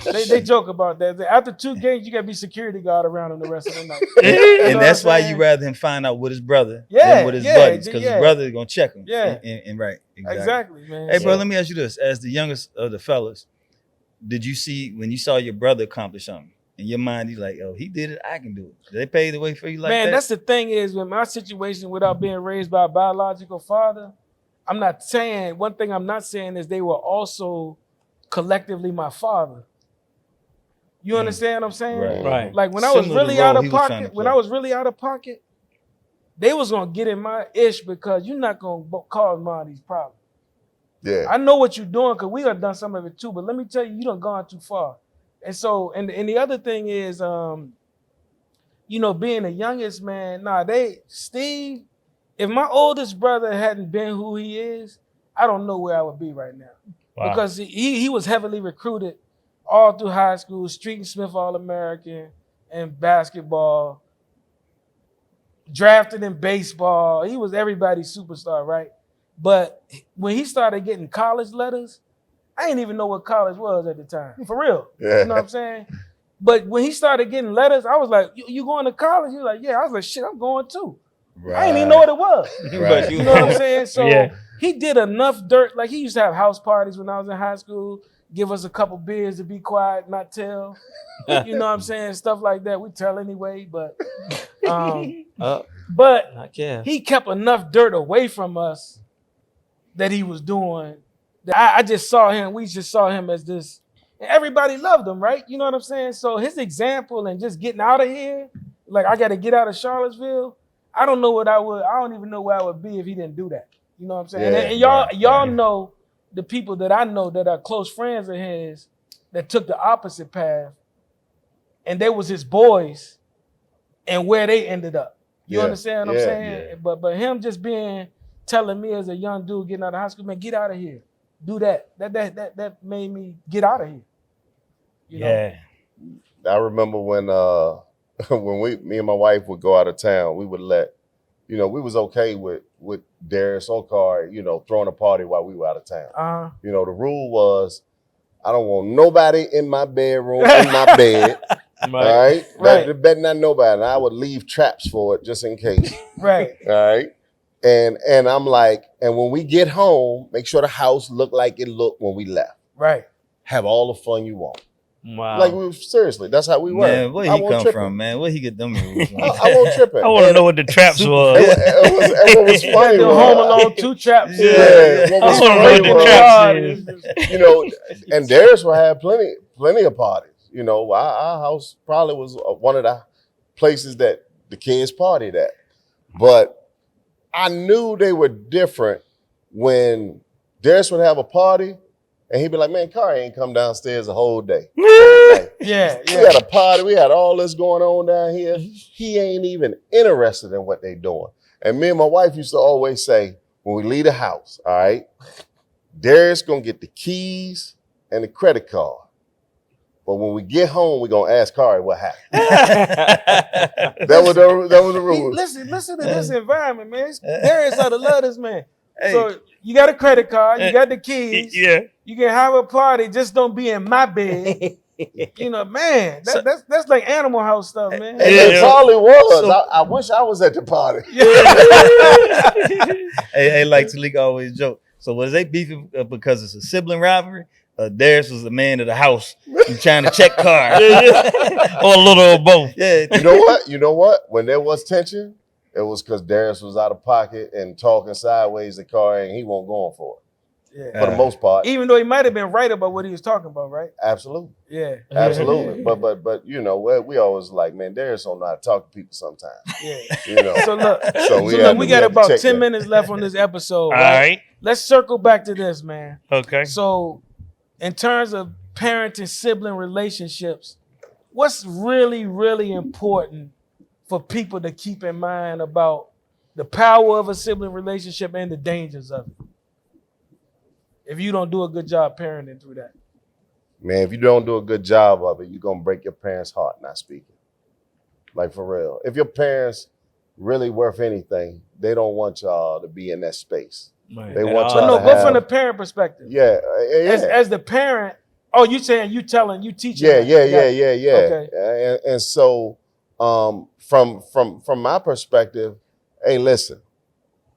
they joke about that. After 2 games, you got to be security guard around him the rest of the night. And that's why you rather him find out with his brother than with his buddies, because his brother is going to check him. Yeah. And right. Exactly, man. Hey, bro, let me ask you this. As the youngest of the fellas, did you see, when you saw your brother accomplish something, in your mind, you're like, oh, he did it, I can do it. Did they pave the way for you like that? Man, that's the thing is, with my situation without being raised by a biological father, one thing I'm not saying is they were also collectively my father. You understand what I'm saying? Right. Like when I was really out of pocket, they was gonna get in my ish because you're not gonna cause mine these problems. Yeah. I know what you're doing because we have done some of it too, but let me tell you, you done gone too far. And so, and the other thing is, being the youngest, man, Steve, if my oldest brother hadn't been who he is, I don't know where I would be right now. Wow. Because he was heavily recruited all through high school, Street and Smith All-American and basketball, drafted in baseball. He was everybody's superstar, right? But when he started getting college letters, I didn't even know what college was at the time. For real. Yeah. You know what I'm saying? But when he started getting letters, I was like, you going to college? He was like, yeah. I was like, shit, I'm going too. Right. I didn't even know what it was. Right. You know what I'm saying? So he did enough dirt. Like he used to have house parties when I was in high school, give us a couple beers to be quiet, not tell. You know what I'm saying? Stuff like that. We tell anyway, but he kept enough dirt away from us that he was doing. I just saw him. We just saw him as this. And everybody loved him, right? You know what I'm saying? So his example and just getting out of here, like I got to get out of Charlottesville. I don't even know where I would be if he didn't do that. You know what I'm saying? Yeah, and y'all know the people that I know that are close friends of his that took the opposite path, and they was his boys, and where they ended up. You understand what I'm saying? Yeah. But him just telling me as a young dude getting out of high school, man, get out of here. Do that. That made me get out of here. You know? I remember when me and my wife would go out of town, we would let, we was okay with Darius or Kari, throwing a party while we were out of town. The rule was, I don't want nobody in my bedroom, in my bed. All right. Right. They better not know about it. And I would leave traps for it just in case. Right. All right. And I'm like, and when we get home, make sure the house look like it looked when we left. Right. Have all the fun you want. Wow. Like seriously, that's how we were. Man, where he come from, man? Where he get them rules from? I won't trip it. I want to know what the traps was. What was funny The was, Home Alone 2 traps. yeah, what I was want to know funny what the was, traps is. you know, and Darius will have plenty of parties. You know, our house probably was one of the places that the kids partied at. But I knew they were different when Darius would have a party and he'd be like, man, Kari ain't come downstairs the whole day. Like, Yeah. we had a party, we had all this going on down here. He ain't even interested in what they doing. And me and my wife used to always say, when we leave the house, all right, Darius gonna get the keys and the credit card. But when we get home, we're gonna ask Kari what happened. that was the rule. Listen to this environment, man. Darius ought to love this man. Hey. So you got a credit card, you got the keys. Yeah. You can have a party, just don't be in my bed. You know, man, that's like Animal House stuff, man. And it probably was. I wish I was at the party. Hey, like Tariq always joke. So was they beefing because it's a sibling rivalry? Darius was the man of the house and trying to check cars. Or a little of both. Yeah. You know what? When there was tension, it was because Darius was out of pocket and talking sideways to Kari, and he wasn't going for it. Yeah. For the most part, Even though he might have been right about what he was talking about, right? absolutely, Yeah. absolutely. But you know, we always like, man, Darius don't know how to talk to people sometimes. Yeah. You know, So look, we we got had to about check 10 that. minutes left on this episode. All Right? right. Let's circle back to this, man. Okay. So, in terms of parent and sibling relationships, what's really, really important for people to keep in mind about the power of a sibling relationship and the dangers of it? If you don't do a good job parenting through that. Man, if you don't do a good job of it, you're gonna break your parents' heart not speaking. Like for real. If your parents really worth anything, they don't want y'all to be in that space. Right. They At want all. y'all No, to go have, from the parent perspective. yeah. As the parent, you saying you teaching. Yeah. Okay. And so, from my perspective, hey, listen,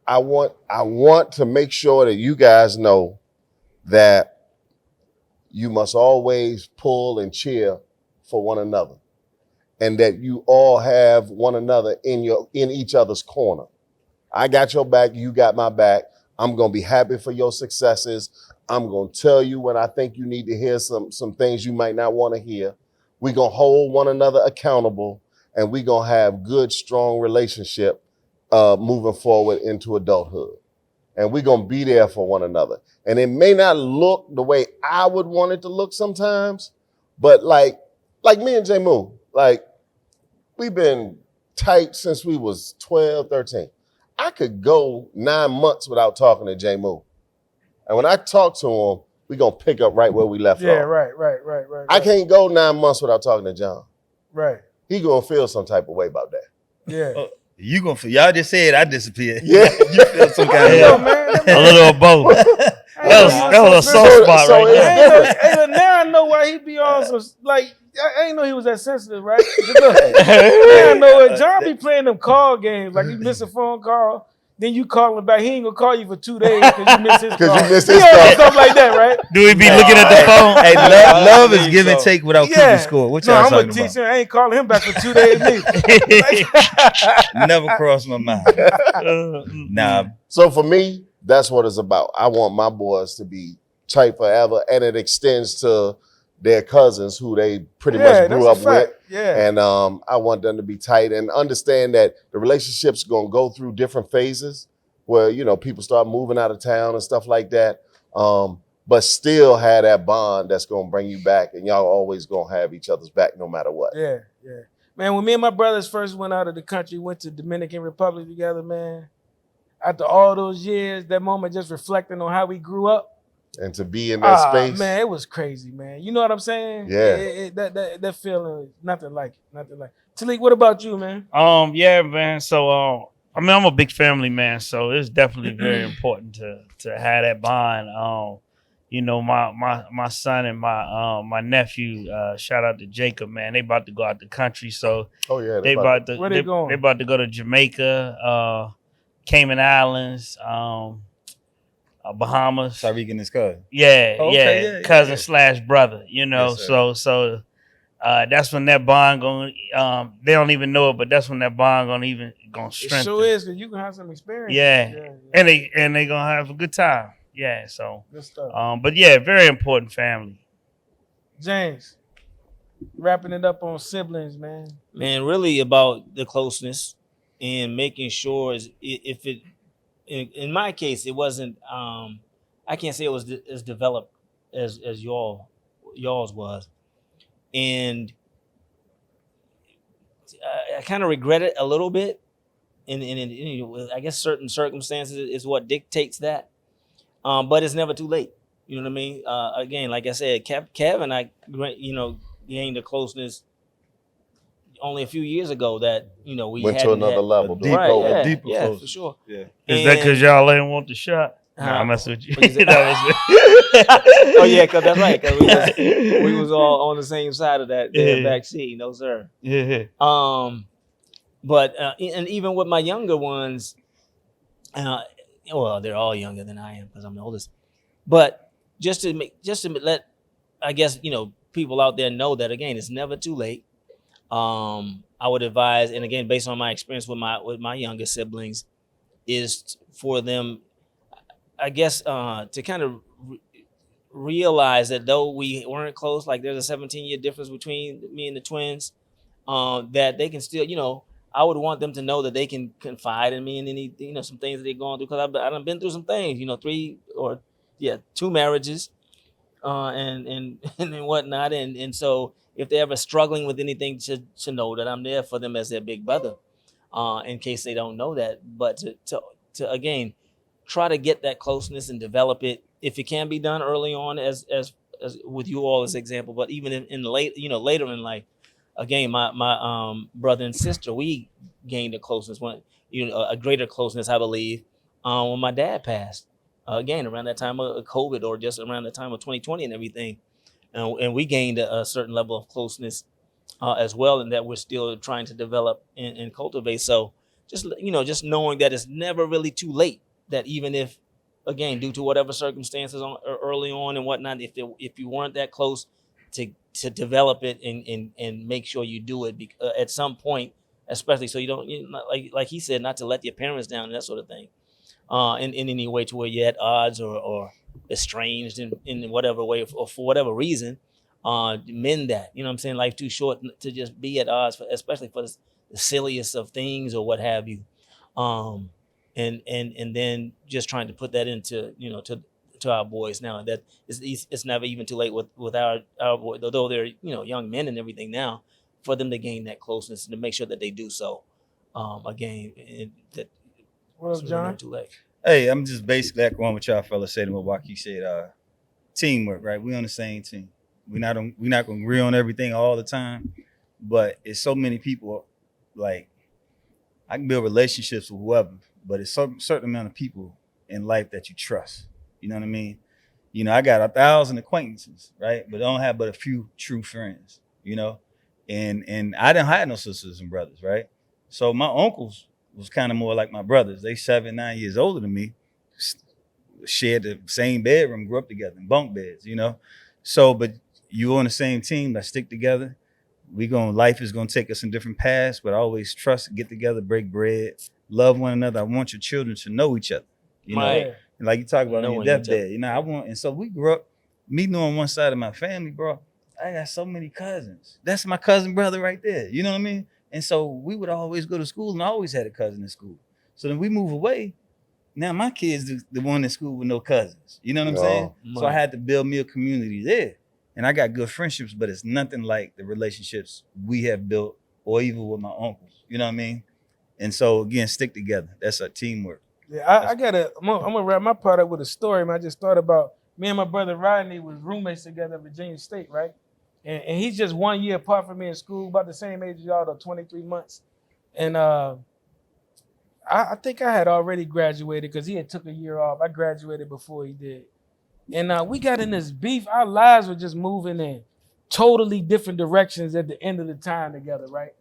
I want to make sure that you guys know that you must always pull and cheer for one another, and that you all have one another in each other's corner. I got your back, you got my back. I'm gonna be happy for your successes. I'm gonna tell you when I think you need to hear some things you might not want to hear. We're gonna hold one another accountable, and we're gonna have good, strong relationship moving forward into adulthood. And we're gonna be there for one another. And it may not look the way I would want it to look sometimes, but like me and J Moo, like we've been tight since we was 12, 13. I could go 9 months without talking to J Moo. And when I talk to him, we're gonna pick up right where we left Yeah, off. right. I can't go 9 months without talking to John. Right. He gonna feel some type of way about that. Yeah. You gonna feel? Y'all just said I disappeared. Yeah. You feel some kind Yo, of way. man. A little of both. That was a soft spot so right it's there. Hey, now I know why he be on so like. I ain't know he was that sensitive, right? Now I know it. John be playing them call games. Like you miss a phone call, then you call him back. He ain't gonna call you for 2 days because you missed his call. Because you missed He his on call. stuff like that, right? Do we be looking at the phone? Hey, love is give and so. take without keeping score. What No, y'all I'm gonna talking teach him. I ain't calling him back for 2 days neither. about? Never crossed my mind. Nah, So for me, that's what it's about. I want my boys to be tight forever, and it extends to their cousins who they pretty much grew up with. Yeah. And I want them to be tight and understand that the relationship's gonna go through different phases where, you know, people start moving out of town and stuff like that. But still have that bond that's gonna bring you back, and y'all always gonna have each other's back no matter what. Yeah. Man, when me and my brothers first went out of the country, went to Dominican Republic together, man. After all those years, that moment just reflecting on how we grew up. And to be in that space. Man, it was crazy, man. You know what I'm saying? Yeah. That feeling, nothing like it. Tariq, what about you, man? Yeah, man. So, I mean, I'm a big family man, so it's definitely very important to have that bond. you know, my son and my nephew, shout out to Jacob, man. They about to go out the country, so Oh yeah, they about to Where they going? they about to go to Jamaica, Cayman Islands, Bahamas. Tariq and his cousin. Yeah, Oh, okay, yeah, yeah, cousin yeah. / brother. You know, Yes, sir. so that's when that bond going. They don't even know it, but that's when that bond gonna It strengthen. sure is, because you can have some experience. Yeah. And they gonna have a good time. Yeah, so Good stuff. but yeah, very important family. James, wrapping it up on siblings, man. Man, really about the closeness and making sure if it in my case it wasn't I can't say it was as developed as y'all's was, and I kind of regret it a little bit, and you know, I guess certain circumstances is what dictates that, but it's never too late. You know what I mean? Again, like I said, Kev and I, you know, gained a closeness only a few years ago that you know we went to hadn't another had. level. Deep, Right? COVID. Yeah, deeper yeah, close. for sure. Yeah. Is that because And- y'all ain't want the shot? Nah, I'm messing with you. What you say? That Oh yeah, cause that's right. Cause we was all on the same side of that back seat. No sir. yeah. But and even with my younger ones, uh, well, they're all younger than I am because I'm the oldest. But just to let, I guess you know people out there know that again, it's never too late. I would advise, and again, based on my experience with my younger siblings, is for them, I guess, to kind of realize that though we weren't close, like there's a 17-year difference between me and the twins, that they can still, you know, I would want them to know that they can confide in me in any, you know, some things that they're going through because I've been through some things, you know, 2 marriages, and and whatnot, and so if they're ever struggling with anything, to know that I'm there for them as their big brother, in case they don't know that, but to again try to get that closeness and develop it if it can be done early on as with you all as example, but even in late, you know, later in life. Again, my brother and sister, we gained a closeness, when you know, a greater closeness, I believe, when my dad passed. Again, around that time of COVID, or just around the time of 2020 and everything, and we gained a certain level of closeness as well, and that we're still trying to develop and cultivate. So just, you know, just knowing that it's never really too late. That even if, again, due to whatever circumstances early on and whatnot, if you weren't that close, to develop it and make sure you do it at some point, especially so you don't, you know, like he said, not to let your parents down and that sort of thing, in any way to where you're at odds or estranged in whatever way, or for whatever reason, mend that. You know what I'm saying? Life too short to just be at odds, especially for the silliest of things or what have you. And then just trying to put that into, you know, to our boys now, that it's never even too late with our boys, although they're, you know, young men and everything now, for them to gain that closeness and to make sure that they do so. Again, that What up, it's John? never too late. Hey, I'm just basically echoing what y'all fellas said and what Joaquin said. Teamwork, right? We on the same team. We're not gonna agree on everything all the time, but it's so many people. Like, I can build relationships with whoever, but it's a certain amount of people in life that you trust. You know what I mean? You know, I got 1,000 acquaintances, right? But I don't have but a few true friends, you know? And I didn't have no sisters and brothers, right? So my uncles was kind of more like my brothers. They 7, 9 years older than me, shared the same bedroom, grew up together in bunk beds, you know? So, but you on the same team, let's stick together. Life is gonna take us in different paths, but always trust, get together, break bread, love one another. I want your children to know each other, you know? Right. And like you talk about on your Knowing each other. deathbed, you know, and so we grew up, me knowing one side of my family, bro. I got so many cousins. That's my cousin brother right there. You know what I mean? And so we would always go to school, and I always had a cousin in school. So then we move away. Now my kids the one in school with no cousins. You know what I'm saying? So I Right. had to build me a community there. And I got good friendships, but it's nothing like the relationships we have built, or even with my uncles. You know what I mean? And so again, stick together. That's our teamwork. Yeah, I'm gonna wrap my part up with a story, man. I just thought about me and my brother Rodney was roommates together at Virginia State, right? And he's just 1 year apart from me in school, about the same age as y'all, though, 23 months. And I think I had already graduated because he had took a year off. I graduated before he did. And we got in this beef. Our lives were just moving in totally different directions at the end of the time together, right?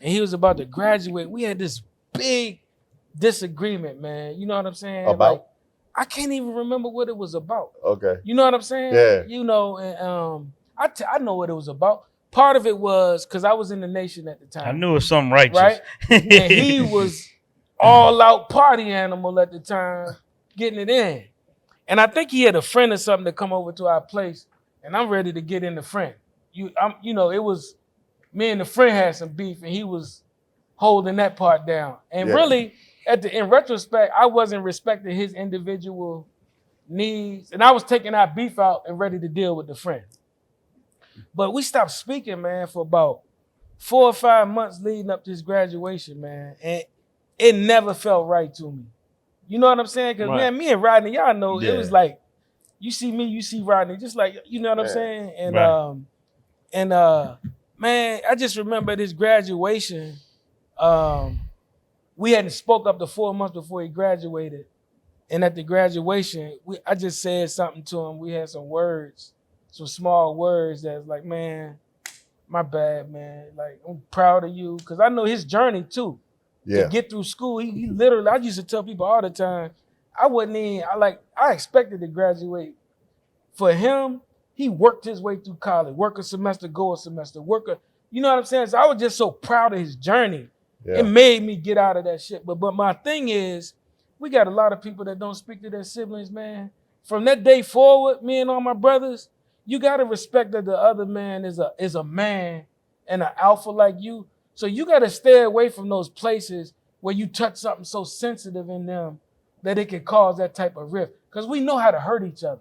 And he was about to graduate. We had this big disagreement, man. You know what I'm saying? About? Like, I can't even remember what it was about. Okay. You know what I'm saying? Yeah. You know, and I know what it was about. Part of it was because I was in the nation at the time. I knew it was something righteous. Right? And he was all out party animal at the time, getting it in. And I think he had a friend or something to come over to our place, and I'm ready to get in the friend. You know, it was me and the friend had some beef, and he was holding that part down. And really, in retrospect, I wasn't respecting his individual needs, and I was taking our beef out and ready to deal with the friend. But we stopped speaking, man, for about 4 or 5 months leading up to his graduation, man, and it never felt right to me. You know what I'm saying? Because, man, me and Rodney, y'all know, it was like, you see me, you see Rodney, just like, you know what I'm saying? And, man, I just remember at his graduation, we hadn't spoke up to 4 months before he graduated. And at the graduation, I just said something to him. We had some words, some small words that was like, man, my bad, man. Like, I'm proud of you. Because I know his journey, too. To get through school, he literally, I used to tell people all the time, I expected to graduate. For him, he worked his way through college, work a semester, go a semester, you know what I'm saying? So I was just so proud of his journey. It made me get out of that shit. But my thing is, we got a lot of people that don't speak to their siblings, man. From that day forward, me and all my brothers, you got to respect that the other man is a man and an alpha like you. So you got to stay away from those places where you touch something so sensitive in them that it can cause that type of rift. Because we know how to hurt each other.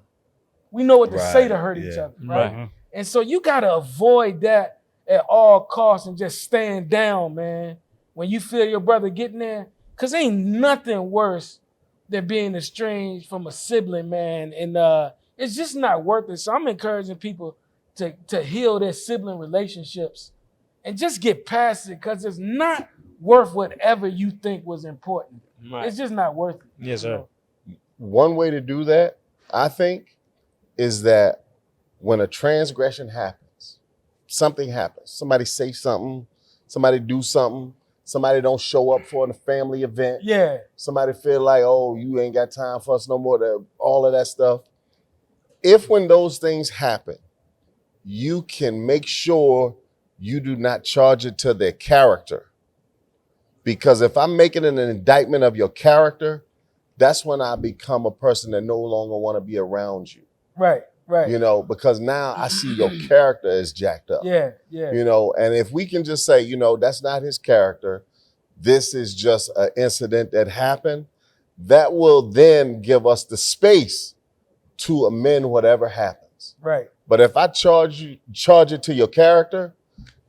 We know what to say to hurt each other, right? And so you got to avoid that at all costs and just stand down, man, when you feel your brother getting there. Because ain't nothing worse than being estranged from a sibling, man. And it's just not worth it. So I'm encouraging people to heal their sibling relationships and just get past it, because it's not worth whatever you think was important. Right. It's just not worth it. Yes, sir. One way to do that, I think, is that when a transgression happens, something happens, somebody say something, somebody do something, somebody don't show up for a family event. Yeah. Somebody feel like, oh, you ain't got time for us no more, all of that stuff. If when those things happen, you can make sure you do not charge it to their character. Because if I'm making an indictment of your character, that's when I become a person that no longer want to be around you. Right. You know, because now I see your character is jacked up. Yeah. You know, and if we can just say, you know, that's not his character, this is just an incident that happened, that will then give us the space to amend whatever happens. Right. But if I charge it to your character,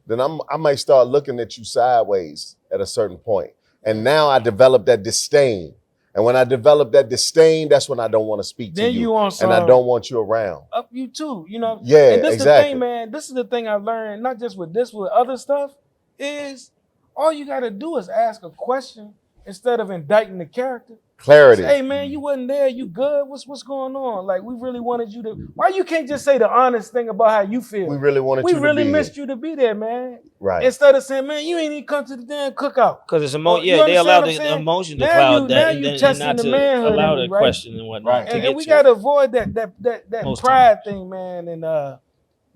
then I might start looking at you sideways at a certain point. And now I develop that disdain. And when I develop that disdain, that's when I don't want to speak to you. And I don't want you around. Up you too, you know? Yeah, and this exactly. The thing, man, this is the thing I learned, not just with this, with other stuff, is all you got to do is ask a question instead of indicting the character. Clarity. Say, hey, man, you wasn't there. You good? What's going on? Like, we really wanted you to. Why you can't just say the honest thing about how you feel? We really wanted you to be there. We really missed you to be there, man. Right. Instead of saying, man, you ain't even come to the damn cookout. Because it's they allow the emotion to cloud that. Now you testing the manhood. Allow the question and whatnot. Right. And we got to avoid that pride thing, man, and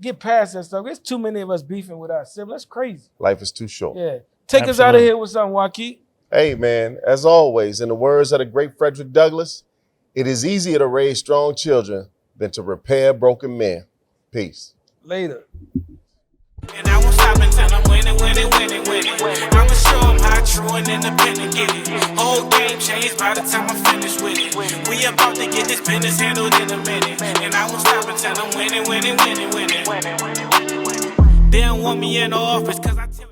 get past that stuff. There's too many of us beefing with our siblings. That's crazy. Life is too short. Yeah. Take us out of here with something, Joaquin. Hey, man, as always, in the words of the great Frederick Douglass, it is easier to raise strong children than to repair broken men. Peace. Later. And I won't stop until I'm winning. I'ma show them how true and independent get it. Whole game changed by the time I'm finished with it. We about to get this business handled in a minute. And I won't stop until I'm winning. They don't want me in the office cause I tell